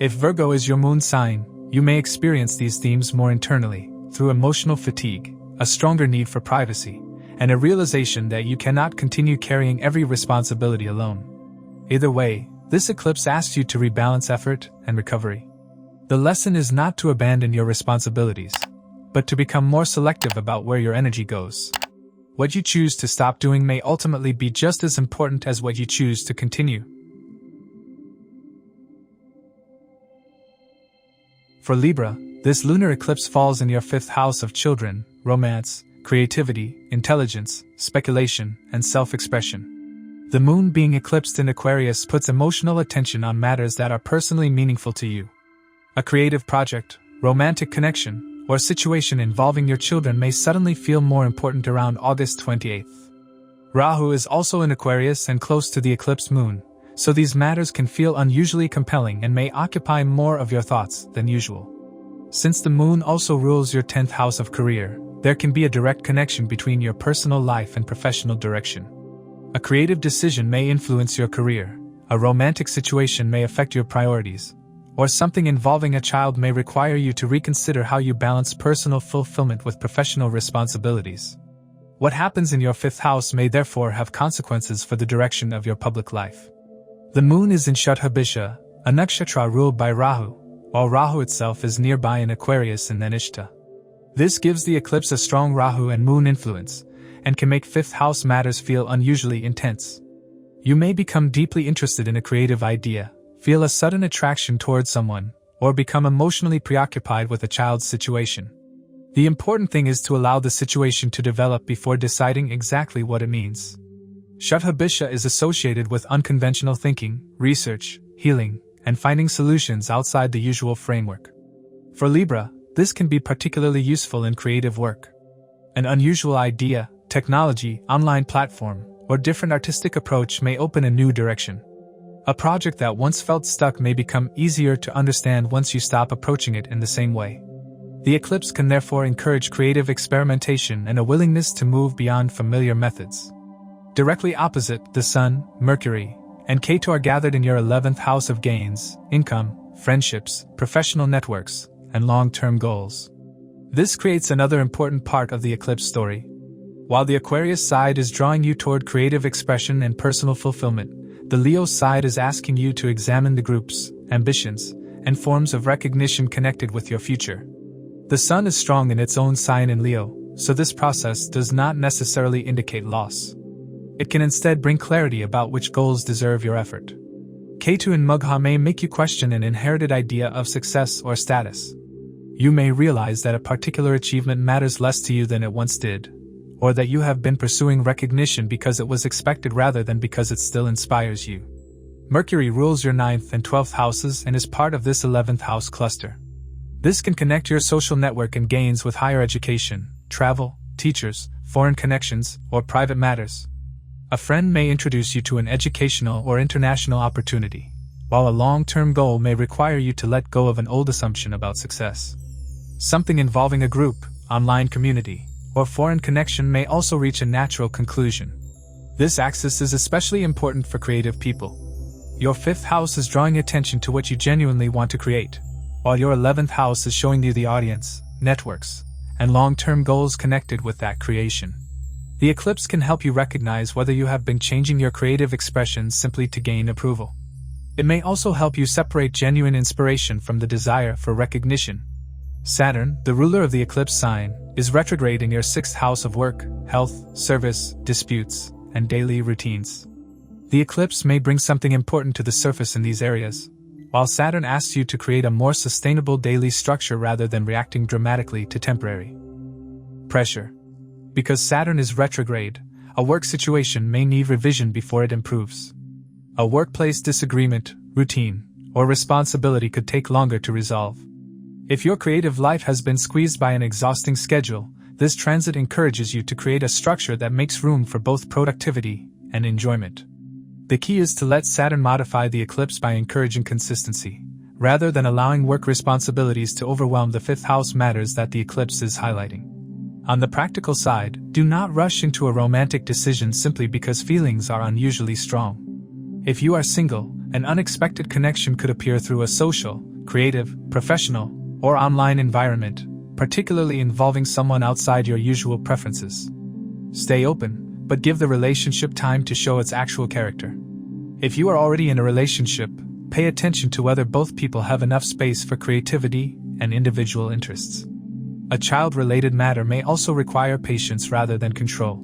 If Virgo is your moon sign, you may experience these themes more internally, through emotional fatigue, a stronger need for privacy, and a realization that you cannot continue carrying every responsibility alone. Either way, this eclipse asks you to rebalance effort and recovery. The lesson is not to abandon your responsibilities, but to become more selective about where your energy goes. What you choose to stop doing may ultimately be just as important as what you choose to continue. For Libra, this lunar eclipse falls in your 5th house of children, romance, creativity, intelligence, speculation, and self-expression. The moon being eclipsed in Aquarius puts emotional attention on matters that are personally meaningful to you. A creative project, romantic connection, or situation involving your children may suddenly feel more important around August 28th. Rahu is also in Aquarius and close to the eclipse moon, so these matters can feel unusually compelling and may occupy more of your thoughts than usual. Since the moon also rules your 10th house of career, there can be a direct connection between your personal life and professional direction. A creative decision may influence your career, a romantic situation may affect your priorities, or something involving a child may require you to reconsider how you balance personal fulfillment with professional responsibilities. What happens in your 5th house may therefore have consequences for the direction of your public life. The moon is in Shatabhisha, a nakshatra ruled by Rahu, while Rahu itself is nearby in Aquarius and Anishta. This gives the eclipse a strong Rahu and moon influence, and can make 5th house matters feel unusually intense. You may become deeply interested in a creative idea, feel a sudden attraction towards someone, or become emotionally preoccupied with a child's situation. The important thing is to allow the situation to develop before deciding exactly what it means. Shatabhisha is associated with unconventional thinking, research, healing, and finding solutions outside the usual framework. For Libra, this can be particularly useful in creative work. An unusual idea, technology, online platform, or different artistic approach may open a new direction. A project that once felt stuck may become easier to understand once you stop approaching it in the same way. The eclipse can therefore encourage creative experimentation and a willingness to move beyond familiar methods. Directly opposite, the Sun, Mercury, and Ketu are gathered in your 11th house of gains, income, friendships, professional networks, and long-term goals. This creates another important part of the eclipse story. While the Aquarius side is drawing you toward creative expression and personal fulfillment, the Leo side is asking you to examine the groups, ambitions, and forms of recognition connected with your future. The Sun is strong in its own sign in Leo, so this process does not necessarily indicate loss. It can instead bring clarity about which goals deserve your effort. Ketu in Magha may make you question an inherited idea of success or status. You may realize that a particular achievement matters less to you than it once did, or that you have been pursuing recognition because it was expected rather than because it still inspires you. Mercury rules your 9th and 12th houses and is part of this 11th house cluster. This can connect your social network and gains with higher education, travel, teachers, foreign connections, or private matters. A friend may introduce you to an educational or international opportunity, while a long-term goal may require you to let go of an old assumption about success. Something involving a group, online community, or foreign connection may also reach a natural conclusion. This axis is especially important for creative people. Your 5th house is drawing attention to what you genuinely want to create, while your 11th house is showing you the audience, networks, and long-term goals connected with that creation. The eclipse can help you recognize whether you have been changing your creative expressions simply to gain approval. It may also help you separate genuine inspiration from the desire for recognition. Saturn, the ruler of the eclipse sign, is retrograde in your 6th house of work, health, service, disputes, and daily routines. The eclipse may bring something important to the surface in these areas, while Saturn asks you to create a more sustainable daily structure rather than reacting dramatically to temporary pressure. Because Saturn is retrograde, a work situation may need revision before it improves. A workplace disagreement, routine, or responsibility could take longer to resolve. If your creative life has been squeezed by an exhausting schedule, this transit encourages you to create a structure that makes room for both productivity and enjoyment. The key is to let Saturn modify the eclipse by encouraging consistency, rather than allowing work responsibilities to overwhelm the 5th house matters that the eclipse is highlighting. On the practical side, do not rush into a romantic decision simply because feelings are unusually strong. If you are single, an unexpected connection could appear through a social, creative, professional, or online environment, particularly involving someone outside your usual preferences. Stay open, but give the relationship time to show its actual character. If you are already in a relationship, pay attention to whether both people have enough space for creativity and individual interests. A child-related matter may also require patience rather than control.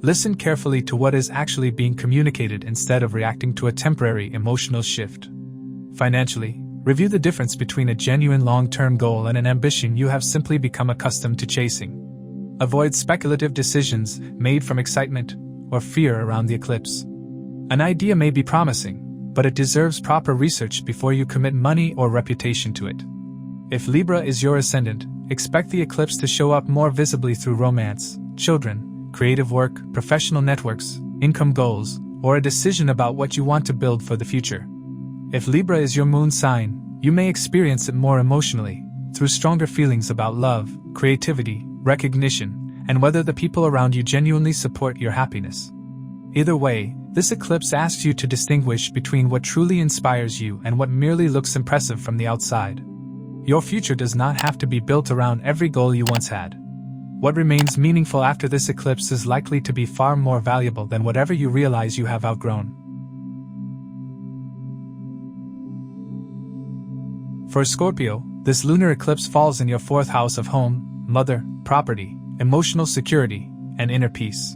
Listen carefully to what is actually being communicated instead of reacting to a temporary emotional shift. Financially, review the difference between a genuine long-term goal and an ambition you have simply become accustomed to chasing. Avoid speculative decisions made from excitement or fear around the eclipse. An idea may be promising, but it deserves proper research before you commit money or reputation to it. If Libra is your ascendant, expect the eclipse to show up more visibly through romance, children, creative work, professional networks, income goals, or a decision about what you want to build for the future. If Libra is your moon sign, you may experience it more emotionally, through stronger feelings about love, creativity, recognition, and whether the people around you genuinely support your happiness. Either way, this eclipse asks you to distinguish between what truly inspires you and what merely looks impressive from the outside. Your future does not have to be built around every goal you once had. What remains meaningful after this eclipse is likely to be far more valuable than whatever you realize you have outgrown. For Scorpio, this lunar eclipse falls in your 4th house of home, mother, property, emotional security, and inner peace.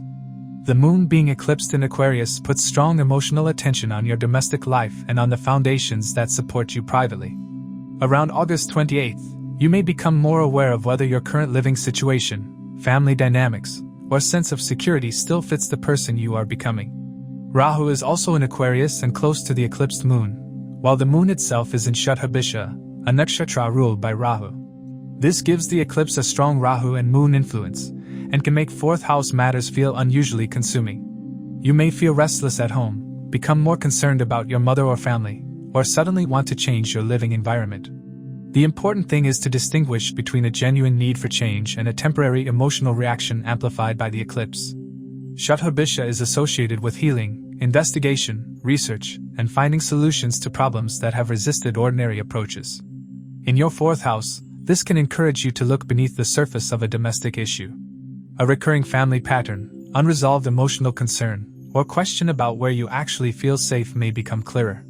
The moon being eclipsed in Aquarius puts strong emotional attention on your domestic life and on the foundations that support you privately. Around August 28th, you may become more aware of whether your current living situation, family dynamics, or sense of security still fits the person you are becoming. Rahu is also in Aquarius and close to the eclipsed moon, while the moon itself is in Shatabhisha, a nakshatra ruled by Rahu. This gives the eclipse a strong Rahu and moon influence, and can make 4th house matters feel unusually consuming. You may feel restless at home, become more concerned about your mother or family, or suddenly want to change your living environment. The important thing is to distinguish between a genuine need for change and a temporary emotional reaction amplified by the eclipse. Shatabhisha is associated with healing, investigation, research, and finding solutions to problems that have resisted ordinary approaches. In your 4th house, this can encourage you to look beneath the surface of a domestic issue. A recurring family pattern, unresolved emotional concern, or question about where you actually feel safe may become clearer.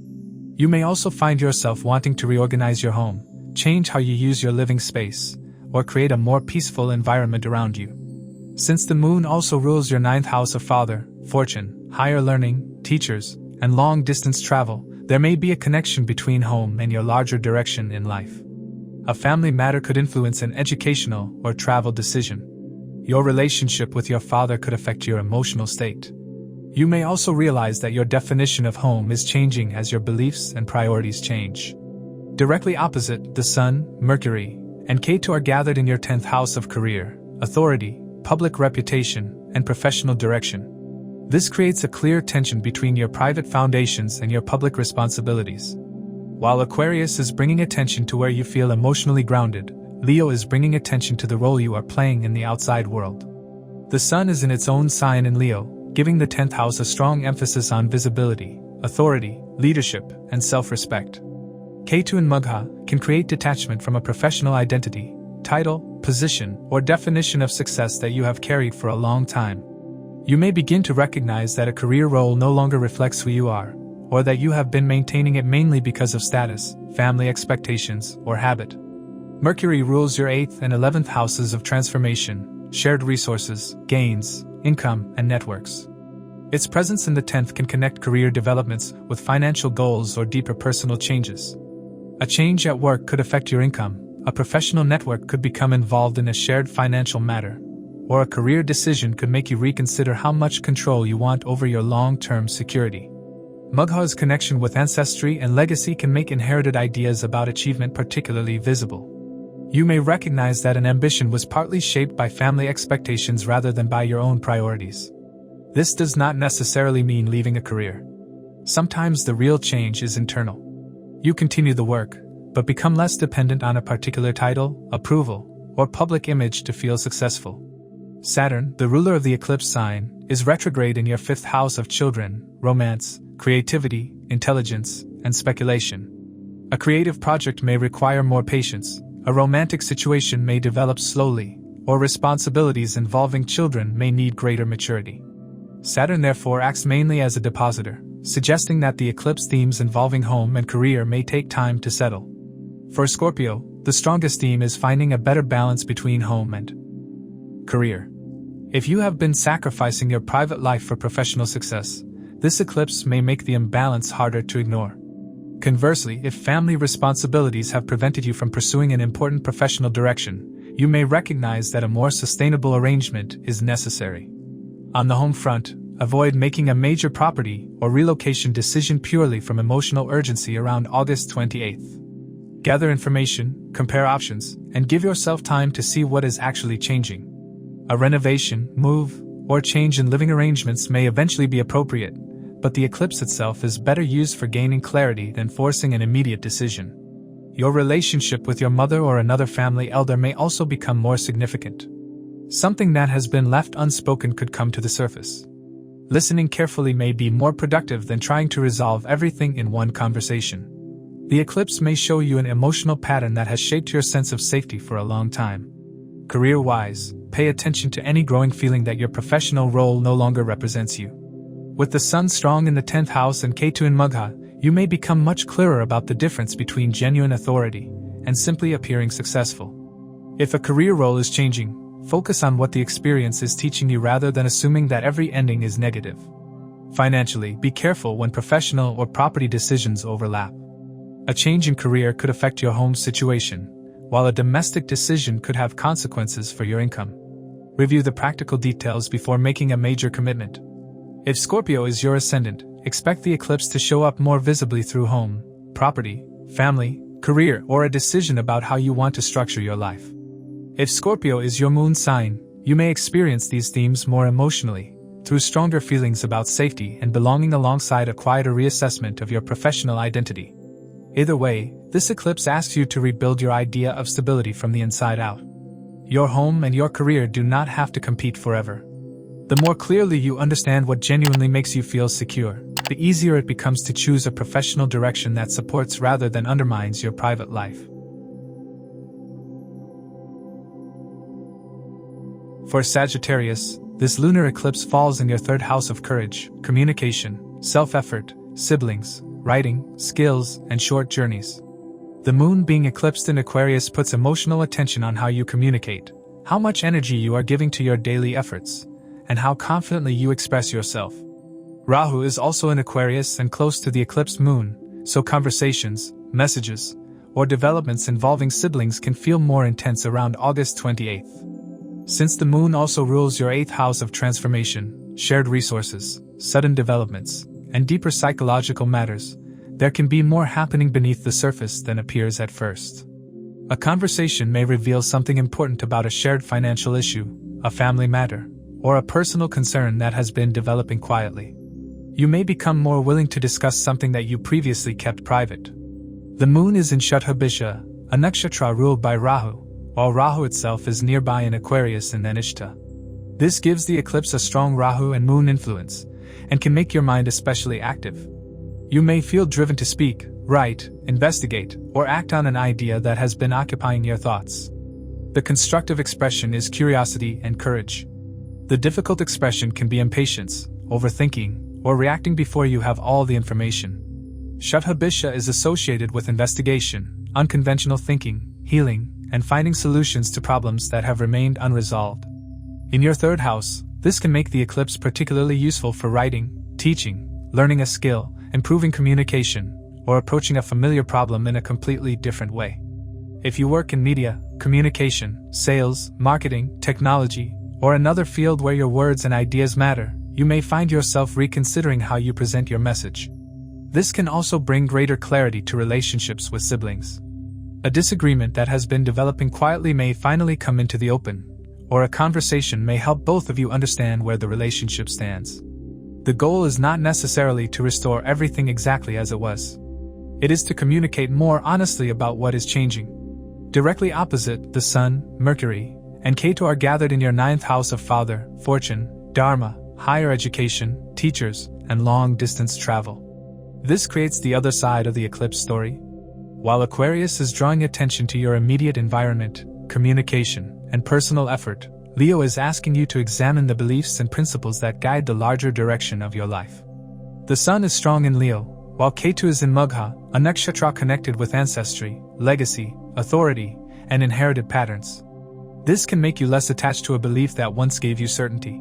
You may also find yourself wanting to reorganize your home, change how you use your living space, or create a more peaceful environment around you. Since the moon also rules your 9th house of father, fortune, higher learning, teachers, and long-distance travel, there may be a connection between home and your larger direction in life. A family matter could influence an educational or travel decision. Your relationship with your father could affect your emotional state. You may also realize that your definition of home is changing as your beliefs and priorities change. Directly opposite, the Sun, Mercury, and Ketu are gathered in your 10th house of career, authority, public reputation, and professional direction. This creates a clear tension between your private foundations and your public responsibilities. While Aquarius is bringing attention to where you feel emotionally grounded, Leo is bringing attention to the role you are playing in the outside world. The Sun is in its own sign in Leo, giving the 10th house a strong emphasis on visibility, authority, leadership, and self-respect. Ketu and Magha can create detachment from a professional identity, title, position, or definition of success that you have carried for a long time. You may begin to recognize that a career role no longer reflects who you are, or that you have been maintaining it mainly because of status, family expectations, or habit. Mercury rules your 8th and 11th houses of transformation, shared resources, gains, income, and networks. Its presence in the 10th can connect career developments with financial goals or deeper personal changes. A change at work could affect your income, a professional network could become involved in a shared financial matter, or a career decision could make you reconsider how much control you want over your long-term security. Magha's connection with ancestry and legacy can make inherited ideas about achievement particularly visible. You may recognize that an ambition was partly shaped by family expectations rather than by your own priorities. This does not necessarily mean leaving a career. Sometimes the real change is internal. You continue the work, but become less dependent on a particular title, approval, or public image to feel successful. Saturn, the ruler of the eclipse sign, is retrograde in your 5th house of children, romance, creativity, intelligence, and speculation. A creative project may require more patience, a romantic situation may develop slowly, or responsibilities involving children may need greater maturity. Saturn therefore acts mainly as a depositor, suggesting that the eclipse themes involving home and career may take time to settle. For Scorpio, the strongest theme is finding a better balance between home and career. If you have been sacrificing your private life for professional success, this eclipse may make the imbalance harder to ignore. Conversely, if family responsibilities have prevented you from pursuing an important professional direction, you may recognize that a more sustainable arrangement is necessary. On the home front, avoid making a major property or relocation decision purely from emotional urgency around August 28th. Gather information, compare options, and give yourself time to see what is actually changing. A renovation, move, or change in living arrangements may eventually be appropriate, but the eclipse itself is better used for gaining clarity than forcing an immediate decision. Your relationship with your mother or another family elder may also become more significant. Something that has been left unspoken could come to the surface. Listening carefully may be more productive than trying to resolve everything in one conversation. The eclipse may show you an emotional pattern that has shaped your sense of safety for a long time. Career-wise, pay attention to any growing feeling that your professional role no longer represents you. With the Sun strong in the 10th house and Ketu in Magha, you may become much clearer about the difference between genuine authority and simply appearing successful. If a career role is changing, focus on what the experience is teaching you rather than assuming that every ending is negative. Financially, be careful when professional or property decisions overlap. A change in career could affect your home situation, while a domestic decision could have consequences for your income. Review the practical details before making a major commitment. If Scorpio is your ascendant, expect the eclipse to show up more visibly through home, property, family, career, or a decision about how you want to structure your life. If Scorpio is your moon sign, you may experience these themes more emotionally, through stronger feelings about safety and belonging alongside a quieter reassessment of your professional identity. Either way, this eclipse asks you to rebuild your idea of stability from the inside out. Your home and your career do not have to compete forever. The more clearly you understand what genuinely makes you feel secure, the easier it becomes to choose a professional direction that supports rather than undermines your private life. For Sagittarius, this lunar eclipse falls in your 3rd house of courage, communication, self-effort, siblings, writing, skills, and short journeys. The moon being eclipsed in Aquarius puts emotional attention on how you communicate, how much energy you are giving to your daily efforts, and how confidently you express yourself. Rahu is also in Aquarius and close to the eclipsed moon, so conversations, messages, or developments involving siblings can feel more intense around August 28th. Since the moon also rules your 8th house of transformation, shared resources, sudden developments, and deeper psychological matters, there can be more happening beneath the surface than appears at first. A conversation may reveal something important about a shared financial issue, a family matter, or a personal concern that has been developing quietly. You may become more willing to discuss something that you previously kept private. The moon is in Shatabhisha, a nakshatra ruled by Rahu, while Rahu itself is nearby in Aquarius and Anishta. This gives the eclipse a strong Rahu and moon influence, and can make your mind especially active. You may feel driven to speak, write, investigate, or act on an idea that has been occupying your thoughts. The constructive expression is curiosity and courage. The difficult expression can be impatience, overthinking, or reacting before you have all the information. Shatabhisha is associated with investigation, unconventional thinking, healing, and finding solutions to problems that have remained unresolved. In your third house, this can make the eclipse particularly useful for writing, teaching, learning a skill, improving communication, or approaching a familiar problem in a completely different way. If you work in media, communication, sales, marketing, technology, or another field where your words and ideas matter, you may find yourself reconsidering how you present your message. This can also bring greater clarity to relationships with siblings. A disagreement that has been developing quietly may finally come into the open, or a conversation may help both of you understand where the relationship stands. The goal is not necessarily to restore everything exactly as it was. It is to communicate more honestly about what is changing. Directly opposite, the Sun, Mercury, and Ketu are gathered in your ninth house of father, fortune, dharma, higher education, teachers, and long-distance travel. This creates the other side of the eclipse story. While Aquarius is drawing attention to your immediate environment, communication, and personal effort, Leo is asking you to examine the beliefs and principles that guide the larger direction of your life. The Sun is strong in Leo, while Ketu is in Magha, a nakshatra connected with ancestry, legacy, authority, and inherited patterns. This can make you less attached to a belief that once gave you certainty.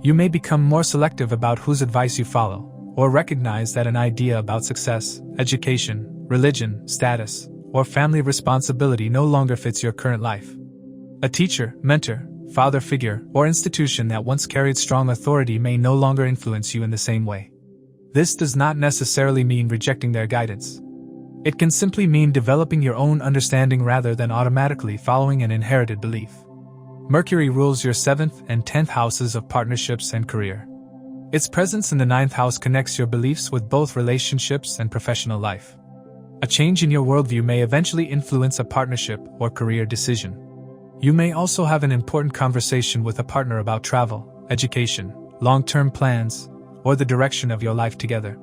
You may become more selective about whose advice you follow, or recognize that an idea about success, education, religion, status, or family responsibility no longer fits your current life. A teacher, mentor, father figure, or institution that once carried strong authority may no longer influence you in the same way. This does not necessarily mean rejecting their guidance. It can simply mean developing your own understanding rather than automatically following an inherited belief. Mercury rules your 7th and 10th houses of partnerships and career. Its presence in the 9th house connects your beliefs with both relationships and professional life. A change in your worldview may eventually influence a partnership or career decision. You may also have an important conversation with a partner about travel, education, long-term plans, or the direction of your life together.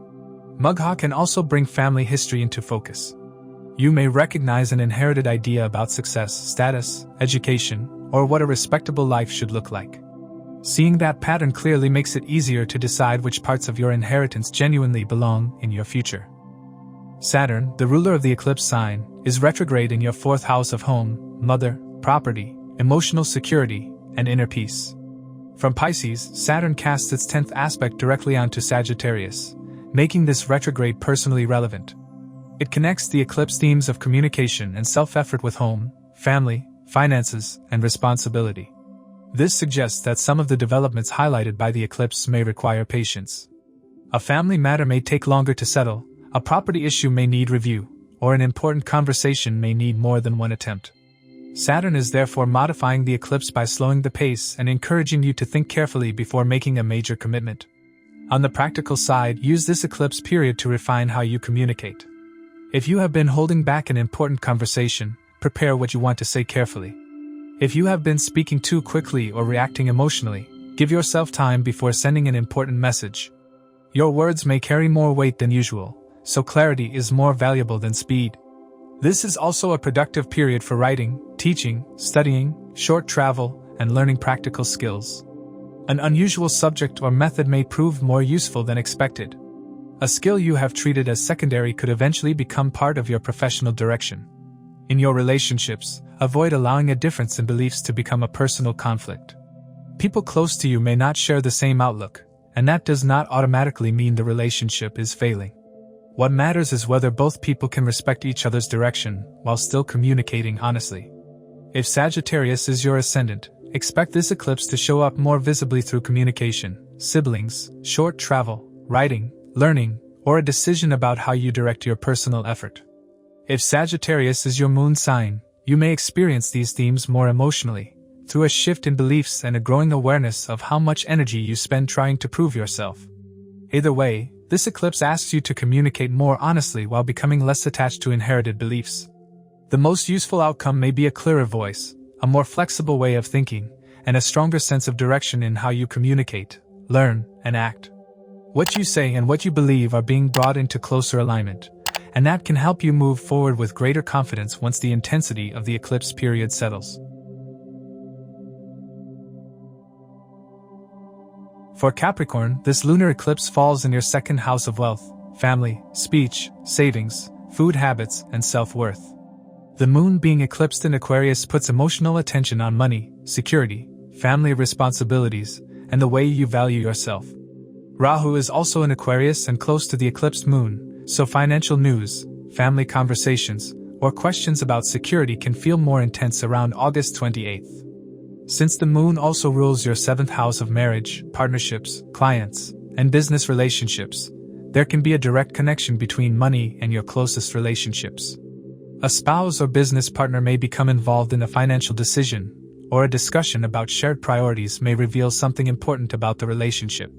Magha can also bring family history into focus. You may recognize an inherited idea about success, status, education, or what a respectable life should look like. Seeing that pattern clearly makes it easier to decide which parts of your inheritance genuinely belong in your future. Saturn, the ruler of the eclipse sign, is retrograde in your 4th house of home, mother, property, emotional security, and inner peace. From Pisces, Saturn casts its 10th aspect directly onto Sagittarius, making this retrograde personally relevant. It connects the eclipse themes of communication and self-effort with home, family, finances, and responsibility. This suggests that some of the developments highlighted by the eclipse may require patience. A family matter may take longer to settle, a property issue may need review, or an important conversation may need more than one attempt. Saturn is therefore modifying the eclipse by slowing the pace and encouraging you to think carefully before making a major commitment. On the practical side, use this eclipse period to refine how you communicate. If you have been holding back an important conversation, prepare what you want to say carefully. If you have been speaking too quickly or reacting emotionally, give yourself time before sending an important message. Your words may carry more weight than usual, so clarity is more valuable than speed. This is also a productive period for writing, teaching, studying, short travel, and learning practical skills. An unusual subject or method may prove more useful than expected. A skill you have treated as secondary could eventually become part of your professional direction. In your relationships, avoid allowing a difference in beliefs to become a personal conflict. People close to you may not share the same outlook, and that does not automatically mean the relationship is failing. What matters is whether both people can respect each other's direction while still communicating honestly. If Sagittarius is your ascendant, expect this eclipse to show up more visibly through communication, siblings, short travel, writing, learning, or a decision about how you direct your personal effort. If Sagittarius is your moon sign, you may experience these themes more emotionally, through a shift in beliefs and a growing awareness of how much energy you spend trying to prove yourself. Either way, this eclipse asks you to communicate more honestly while becoming less attached to inherited beliefs. The most useful outcome may be a clearer voice, a more flexible way of thinking, and a stronger sense of direction in how you communicate, learn, and act. What you say and what you believe are being brought into closer alignment, and that can help you move forward with greater confidence once the intensity of the eclipse period settles. For Capricorn, this lunar eclipse falls in your 2nd house of wealth, family, speech, savings, food habits, and self-worth. The moon being eclipsed in Aquarius puts emotional attention on money, security, family responsibilities, and the way you value yourself. Rahu is also in Aquarius and close to the eclipsed moon, so financial news, family conversations, or questions about security can feel more intense around August 28th. Since the moon also rules your 7th house of marriage, partnerships, clients, and business relationships, there can be a direct connection between money and your closest relationships. A spouse or business partner may become involved in a financial decision, or a discussion about shared priorities may reveal something important about the relationship.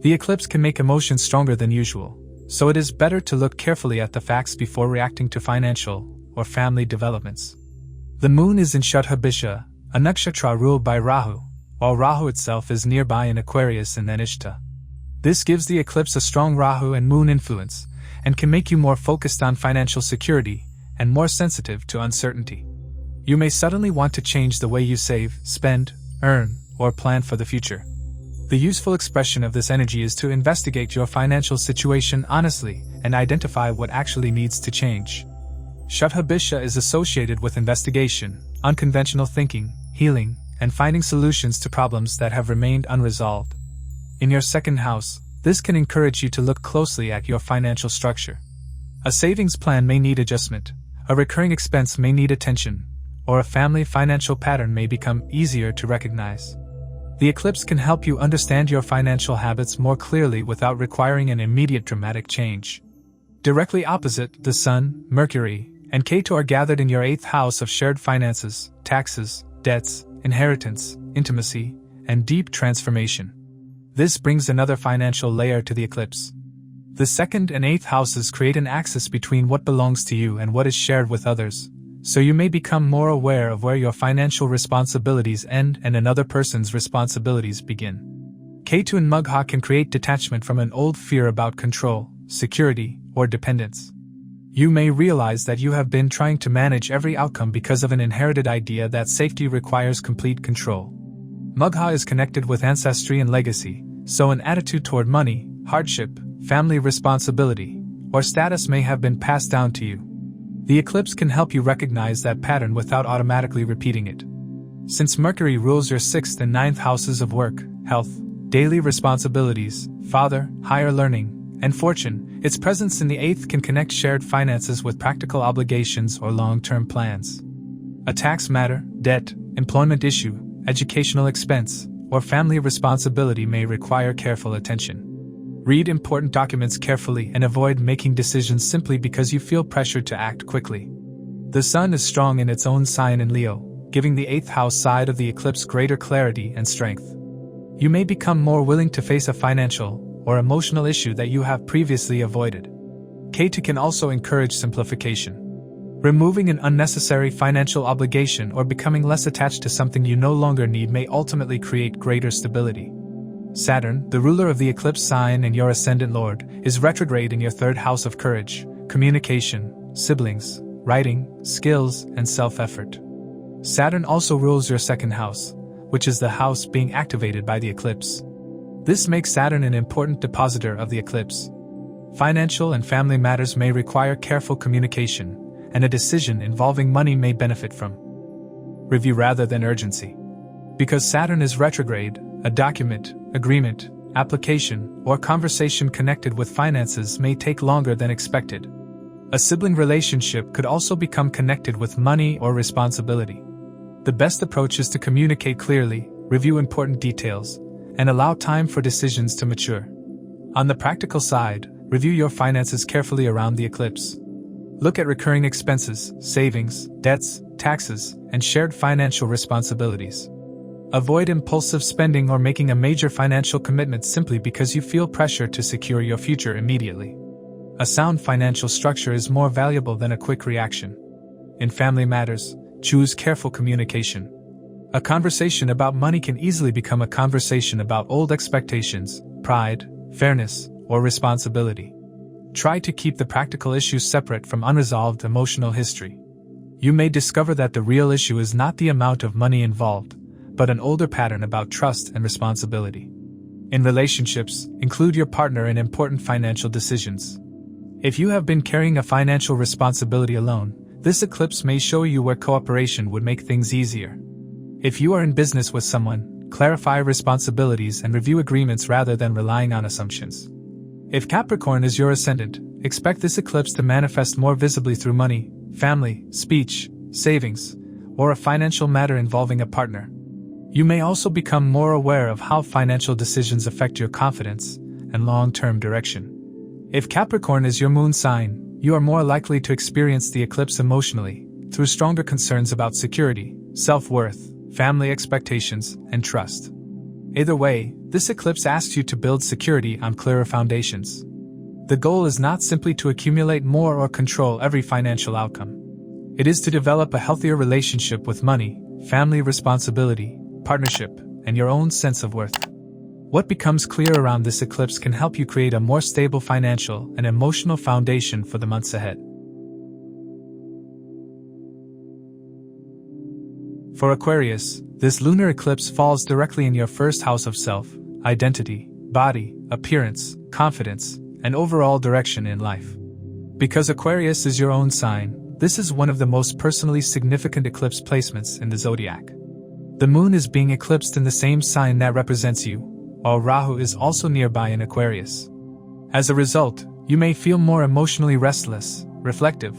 The eclipse can make emotions stronger than usual, so it is better to look carefully at the facts before reacting to financial or family developments. The moon is in Shatabhisha, a nakshatra ruled by Rahu, while Rahu itself is nearby in Aquarius and Ishta. This gives the eclipse a strong Rahu and moon influence, and can make you more focused on financial security and more sensitive to uncertainty. You may suddenly want to change the way you save, spend, earn, or plan for the future. The useful expression of this energy is to investigate your financial situation honestly and identify what actually needs to change. Shatabhisha is associated with investigation, unconventional thinking, healing, and finding solutions to problems that have remained unresolved. In your 2nd house, this can encourage you to look closely at your financial structure. A savings plan may need adjustment, a recurring expense may need attention, or a family financial pattern may become easier to recognize. The eclipse can help you understand your financial habits more clearly without requiring an immediate dramatic change. Directly opposite, the Sun, Mercury, and Ketu are gathered in your 8th house of shared finances, taxes, debts, inheritance, intimacy, and deep transformation. This brings another financial layer to the eclipse. The 2nd and 8th houses create an axis between what belongs to you and what is shared with others, so you may become more aware of where your financial responsibilities end and another person's responsibilities begin. Ketu and Magha can create detachment from an old fear about control, security, or dependence. You may realize that you have been trying to manage every outcome because of an inherited idea that safety requires complete control. Magha is connected with ancestry and legacy, so an attitude toward money, hardship, family responsibility, or status may have been passed down to you. The eclipse can help you recognize that pattern without automatically repeating it. Since Mercury rules your 6th and 9th houses of work, health, daily responsibilities, father, higher learning, and fortune, its presence in the 8th can connect shared finances with practical obligations or long-term plans. A tax matter, debt, employment issue, educational expense, or family responsibility may require careful attention. Read important documents carefully and avoid making decisions simply because you feel pressured to act quickly. The Sun is strong in its own sign in Leo, giving the 8th house side of the eclipse greater clarity and strength. You may become more willing to face a financial or emotional issue that you have previously avoided. Ketu can also encourage simplification. Removing an unnecessary financial obligation or becoming less attached to something you no longer need may ultimately create greater stability. Saturn, the ruler of the eclipse sign and your ascendant lord, is retrograde in your 3rd house of courage, communication, siblings, writing, skills, and self-effort. Saturn also rules your 2nd house, which is the house being activated by the eclipse. This makes Saturn an important depositor of the eclipse. Financial and family matters may require careful communication, and a decision involving money may benefit from review rather than urgency. Because Saturn is retrograde, a document, agreement, application, or conversation connected with finances may take longer than expected. A sibling relationship could also become connected with money or responsibility. The best approach is to communicate clearly, review important details, and allow time for decisions to mature. On the practical side, review your finances carefully around the eclipse. Look at recurring expenses, savings, debts, taxes, and shared financial responsibilities. Avoid impulsive spending or making a major financial commitment simply because you feel pressure to secure your future immediately. A sound financial structure is more valuable than a quick reaction. In family matters, choose careful communication. A conversation about money can easily become a conversation about old expectations, pride, fairness, or responsibility. Try to keep the practical issues separate from unresolved emotional history. You may discover that the real issue is not the amount of money involved, but an older pattern about trust and responsibility. In relationships, include your partner in important financial decisions. If you have been carrying a financial responsibility alone, This eclipse may show you where cooperation would make things easier. If you are in business with someone, clarify responsibilities and review agreements rather than relying on assumptions. If Capricorn is your ascendant, expect this eclipse to manifest more visibly through money, family, speech, savings, or a financial matter involving a partner. You may also become more aware of how financial decisions affect your confidence and long-term direction. If Capricorn is your moon sign, you are more likely to experience the eclipse emotionally, through stronger concerns about security, self-worth, family expectations, and trust. Either way, this eclipse asks you to build security on clearer foundations. The goal is not simply to accumulate more or control every financial outcome. It is to develop a healthier relationship with money, family responsibility, partnership, and your own sense of worth. What becomes clear around this eclipse can help you create a more stable financial and emotional foundation for the months ahead. For Aquarius, this lunar eclipse falls directly in your first house of self, identity, body, appearance, confidence, and overall direction in life. Because Aquarius is your own sign, this is one of the most personally significant eclipse placements in the zodiac. The moon is being eclipsed in the same sign that represents you, while Rahu is also nearby in Aquarius. As a result, you may feel more emotionally restless, reflective,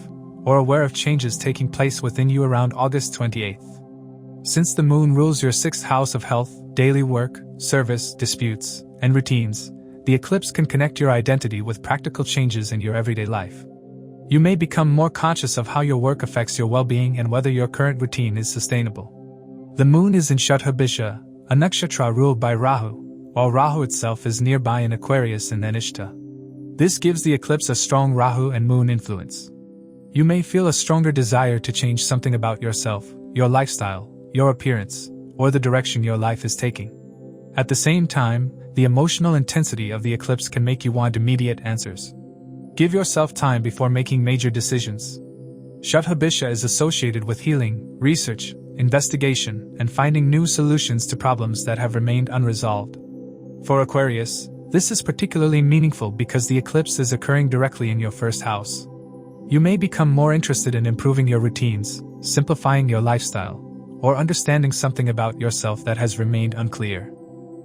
or aware of changes taking place within you around August 28th. Since the moon rules your sixth house of health, daily work, service, disputes, and routines, the eclipse can connect your identity with practical changes in your everyday life. You may become more conscious of how your work affects your well-being and whether your current routine is sustainable. The moon is in Shatabhisha, a nakshatra ruled by Rahu, while Rahu itself is nearby in Aquarius and Anishta. This gives the eclipse a strong Rahu and moon influence. You may feel a stronger desire to change something about yourself, your lifestyle, your appearance, or the direction your life is taking. At the same time, the emotional intensity of the eclipse can make you want immediate answers. Give yourself time before making major decisions. Shatabhisha is associated with healing, research, investigation, and finding new solutions to problems that have remained unresolved. For Aquarius, this is particularly meaningful because the eclipse is occurring directly in your first house. You may become more interested in improving your routines, simplifying your lifestyle, or understanding something about yourself that has remained unclear.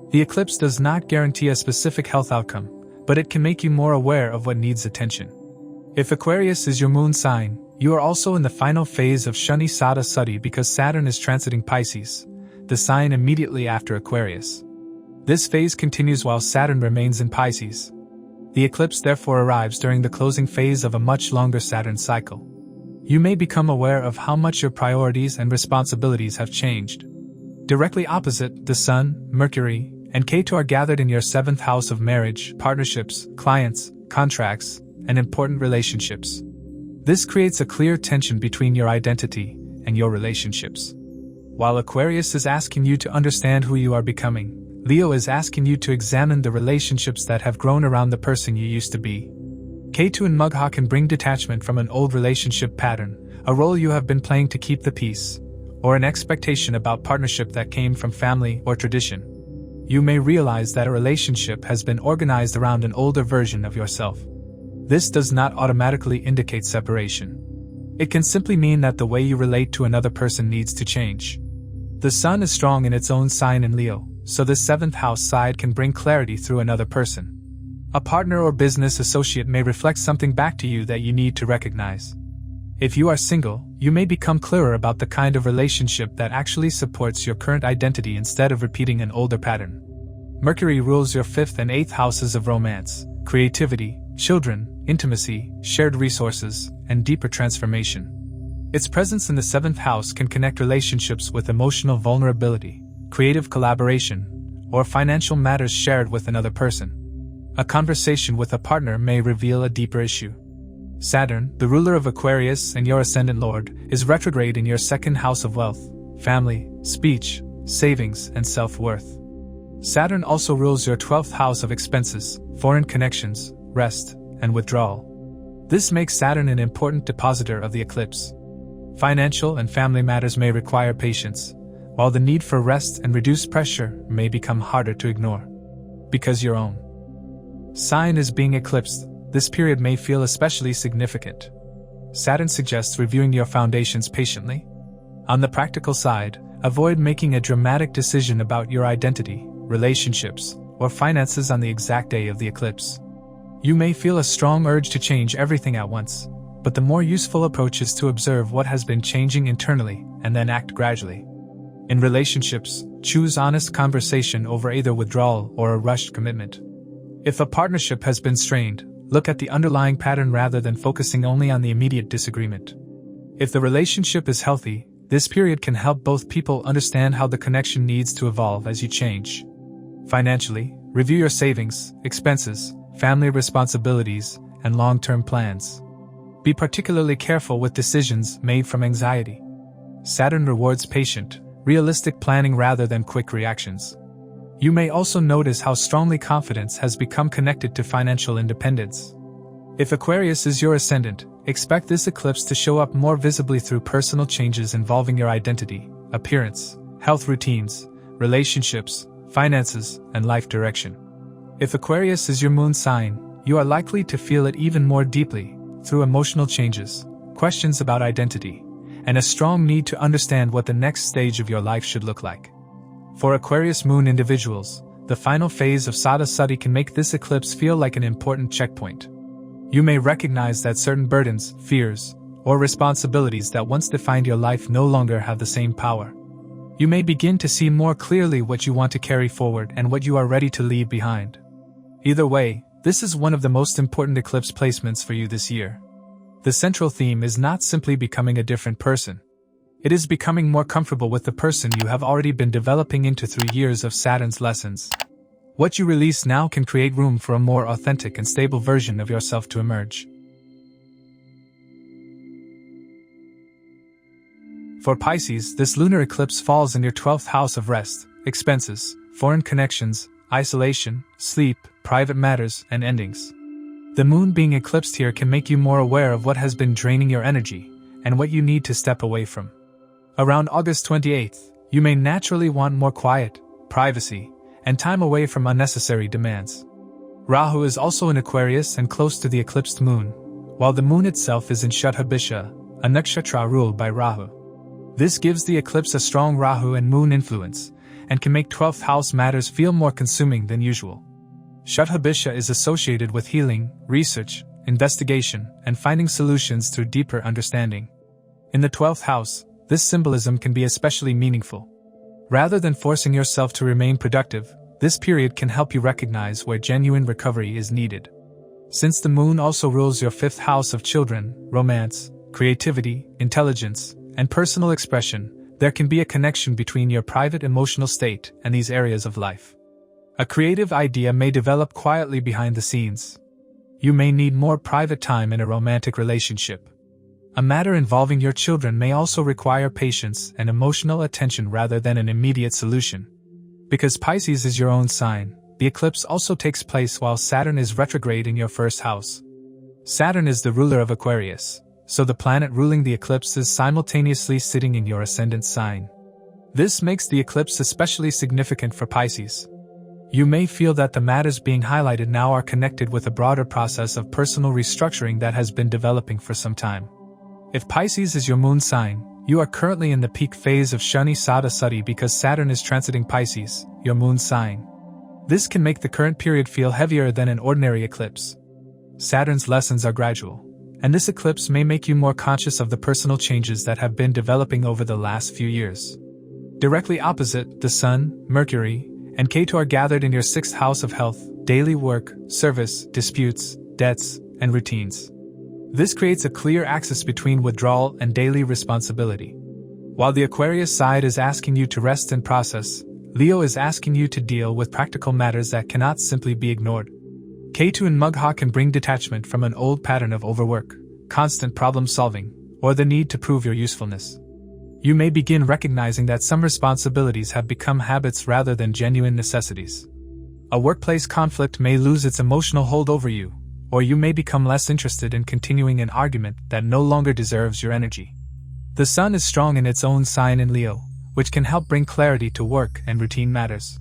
The eclipse does not guarantee a specific health outcome, but it can make you more aware of what needs attention. If Aquarius is your moon sign, you are also in the final phase of Shani Sada Sati because Saturn is transiting Pisces, the sign immediately after Aquarius. This phase continues while Saturn remains in Pisces. The eclipse therefore arrives during the closing phase of a much longer Saturn cycle. You may become aware of how much your priorities and responsibilities have changed. Directly opposite, the Sun, Mercury, and Ketu are gathered in your seventh house of marriage, partnerships, clients, contracts, and important relationships. This creates a clear tension between your identity and your relationships. While Aquarius is asking you to understand who you are becoming, Leo is asking you to examine the relationships that have grown around the person you used to be. Ketu and Magha can bring detachment from an old relationship pattern, a role you have been playing to keep the peace, or an expectation about partnership that came from family or tradition. You may realize that a relationship has been organized around an older version of yourself. This does not automatically indicate separation. It can simply mean that the way you relate to another person needs to change. The Sun is strong in its own sign in Leo, so the seventh house side can bring clarity through another person. A partner or business associate may reflect something back to you that you need to recognize. If you are single, you may become clearer about the kind of relationship that actually supports your current identity instead of repeating an older pattern. Mercury rules your fifth and eighth houses of romance, creativity, children, intimacy, shared resources, and deeper transformation. Its presence in the seventh house can connect relationships with emotional vulnerability, creative collaboration, or financial matters shared with another person. A conversation with a partner may reveal a deeper issue. Saturn, the ruler of Aquarius and your ascendant lord, is retrograde in your second house of wealth, family, speech, savings, and self-worth. Saturn also rules your 12th house of expenses, foreign connections, rest, and withdrawal. This makes Saturn an important depositor of the eclipse. Financial and family matters may require patience, while the need for rest and reduced pressure may become harder to ignore. Because your own sign is being eclipsed, this period may feel especially significant. Saturn suggests reviewing your foundations patiently. On the practical side, avoid making a dramatic decision about your identity, relationships, or finances on the exact day of the eclipse. You may feel a strong urge to change everything at once, but the more useful approach is to observe what has been changing internally and then act gradually. In relationships, choose honest conversation over either withdrawal or a rushed commitment. If a partnership has been strained, look at the underlying pattern rather than focusing only on the immediate disagreement. If the relationship is healthy, this period can help both people understand how the connection needs to evolve as you change. Financially, review your savings, expenses, family responsibilities, and long-term plans. Be particularly careful with decisions made from anxiety. Saturn rewards patient, realistic planning rather than quick reactions. You may also notice how strongly confidence has become connected to financial independence. If Aquarius is your ascendant, expect this eclipse to show up more visibly through personal changes involving your identity, appearance, health routines, relationships, finances, and life direction. If Aquarius is your moon sign, you are likely to feel it even more deeply, through emotional changes, questions about identity, and a strong need to understand what the next stage of your life should look like. For Aquarius moon individuals, the final phase of Sattva can make this eclipse feel like an important checkpoint. You may recognize that certain burdens, fears, or responsibilities that once defined your life no longer have the same power. You may begin to see more clearly what you want to carry forward and what you are ready to leave behind. Either way, this is one of the most important eclipse placements for you this year. The central theme is not simply becoming a different person. It is becoming more comfortable with the person you have already been developing into through years of Saturn's lessons. What you release now can create room for a more authentic and stable version of yourself to emerge. For Pisces, this lunar eclipse falls in your 12th house of rest, expenses, foreign connections, isolation, sleep, private matters, and endings. The moon being eclipsed here can make you more aware of what has been draining your energy, and what you need to step away from. Around August 28th, you may naturally want more quiet, privacy, and time away from unnecessary demands. Rahu is also in Aquarius and close to the eclipsed moon, while the moon itself is in Shatabhisha, a nakshatra ruled by Rahu. This gives the eclipse a strong Rahu and moon influence, and can make 12th house matters feel more consuming than usual. Shatabhisha is associated with healing, research, investigation, and finding solutions through deeper understanding. In the 12th house, this symbolism can be especially meaningful. Rather than forcing yourself to remain productive, this period can help you recognize where genuine recovery is needed. Since the moon also rules your 5th house of children, romance, creativity, intelligence, and personal expression, there can be a connection between your private emotional state and these areas of life. A creative idea may develop quietly behind the scenes. You may need more private time in a romantic relationship. A matter involving your children may also require patience and emotional attention rather than an immediate solution. Because Pisces is your own sign, the eclipse also takes place while Saturn is retrograde in your 1st house. Saturn is the ruler of Aquarius, so the planet ruling the eclipse is simultaneously sitting in your ascendant sign. This makes the eclipse especially significant for Pisces. You may feel that the matters being highlighted now are connected with a broader process of personal restructuring that has been developing for some time. If Pisces is your moon sign, you are currently in the peak phase of Shani Sada because Saturn is transiting Pisces, your moon sign. This can make the current period feel heavier than an ordinary eclipse. Saturn's lessons are gradual, and this eclipse may make you more conscious of the personal changes that have been developing over the last few years. Directly opposite, the Sun, Mercury, and Ketu are gathered in your 6th house of health, daily work, service, disputes, debts, and routines. This creates a clear axis between withdrawal and daily responsibility. While the Aquarius side is asking you to rest and process, Leo is asking you to deal with practical matters that cannot simply be ignored. Ketu and Magha can bring detachment from an old pattern of overwork, constant problem solving, or the need to prove your usefulness. You may begin recognizing that some responsibilities have become habits rather than genuine necessities. A workplace conflict may lose its emotional hold over you, or you may become less interested in continuing an argument that no longer deserves your energy. The Sun is strong in its own sign in Leo, which can help bring clarity to work and routine matters.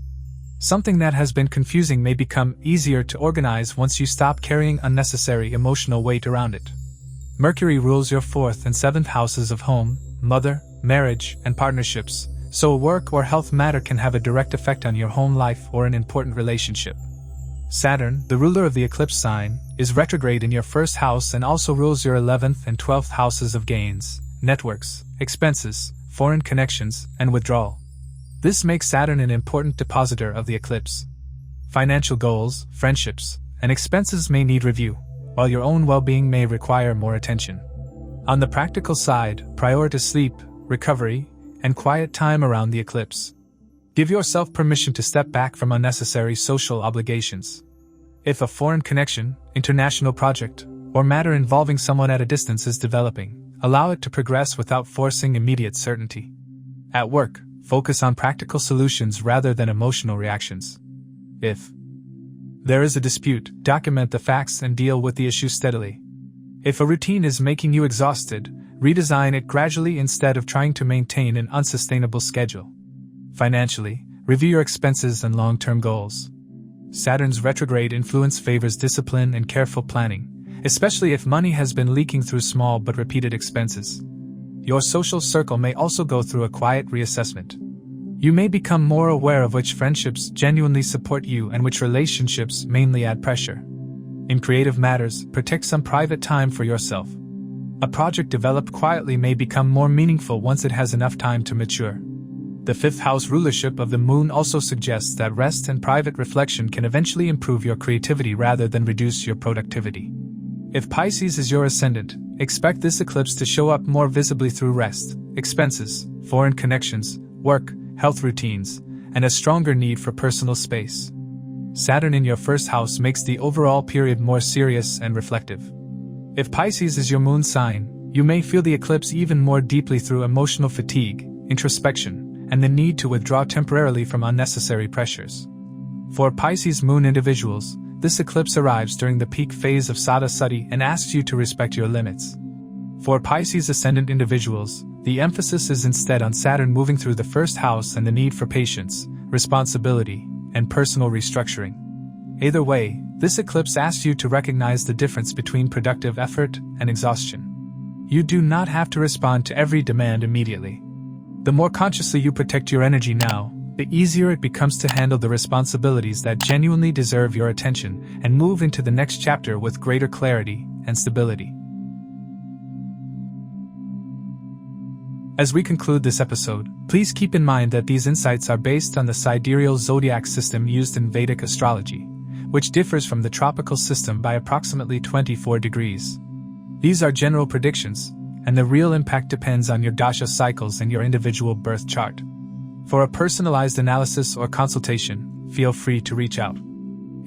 Something that has been confusing may become easier to organize once you stop carrying unnecessary emotional weight around it. Mercury rules your 4th and 7th houses of home, mother, marriage, and partnerships, so a work or health matter can have a direct effect on your home life or an important relationship. Saturn, the ruler of the eclipse sign, is retrograde in your 1st house and also rules your 11th and 12th houses of gains, networks, expenses, foreign connections, and withdrawal. This makes Saturn an important depositor of the eclipse. Financial goals, friendships, and expenses may need review, while your own well-being may require more attention. On the practical side, prioritize sleep, recovery, and quiet time around the eclipse. Give yourself permission to step back from unnecessary social obligations. If a foreign connection, international project, or matter involving someone at a distance is developing, allow it to progress without forcing immediate certainty. At work, focus on practical solutions rather than emotional reactions. If there is a dispute, document the facts and deal with the issue steadily. If a routine is making you exhausted, redesign it gradually instead of trying to maintain an unsustainable schedule. Financially, review your expenses and long-term goals. Saturn's retrograde influence favors discipline and careful planning, especially if money has been leaking through small but repeated expenses. Your social circle may also go through a quiet reassessment. You may become more aware of which friendships genuinely support you and which relationships mainly add pressure. In creative matters, protect some private time for yourself. A project developed quietly may become more meaningful once it has enough time to mature. The 5th house rulership of the moon also suggests that rest and private reflection can eventually improve your creativity rather than reduce your productivity. If Pisces is your ascendant, expect this eclipse to show up more visibly through rest, expenses, foreign connections, work, health routines, and a stronger need for personal space. Saturn in your 1st house makes the overall period more serious and reflective. If Pisces is your moon sign, you may feel the eclipse even more deeply through emotional fatigue, introspection, and the need to withdraw temporarily from unnecessary pressures. For Pisces moon individuals, this eclipse arrives during the peak phase of Sada and asks you to respect your limits. For Pisces ascendant individuals, the emphasis is instead on Saturn moving through the 1st house and the need for patience, responsibility, and personal restructuring. Either way, this eclipse asks you to recognize the difference between productive effort and exhaustion. You do not have to respond to every demand immediately. The more consciously you protect your energy now, the easier it becomes to handle the responsibilities that genuinely deserve your attention and move into the next chapter with greater clarity and stability. As we conclude this episode, please keep in mind that these insights are based on the sidereal zodiac system used in Vedic astrology, which differs from the tropical system by approximately 24 degrees. These are general predictions, and the real impact depends on your dasha cycles and your individual birth chart. For a personalized analysis or consultation, feel free to reach out.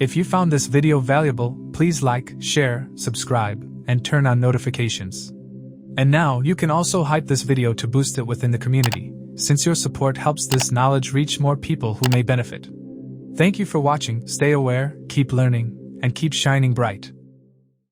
If you found this video valuable, please like, share, subscribe, and turn on notifications. And now you can also hype this video to boost it within the community, since your support helps this knowledge reach more people who may benefit. Thank you for watching. Stay aware, keep learning, and keep shining bright.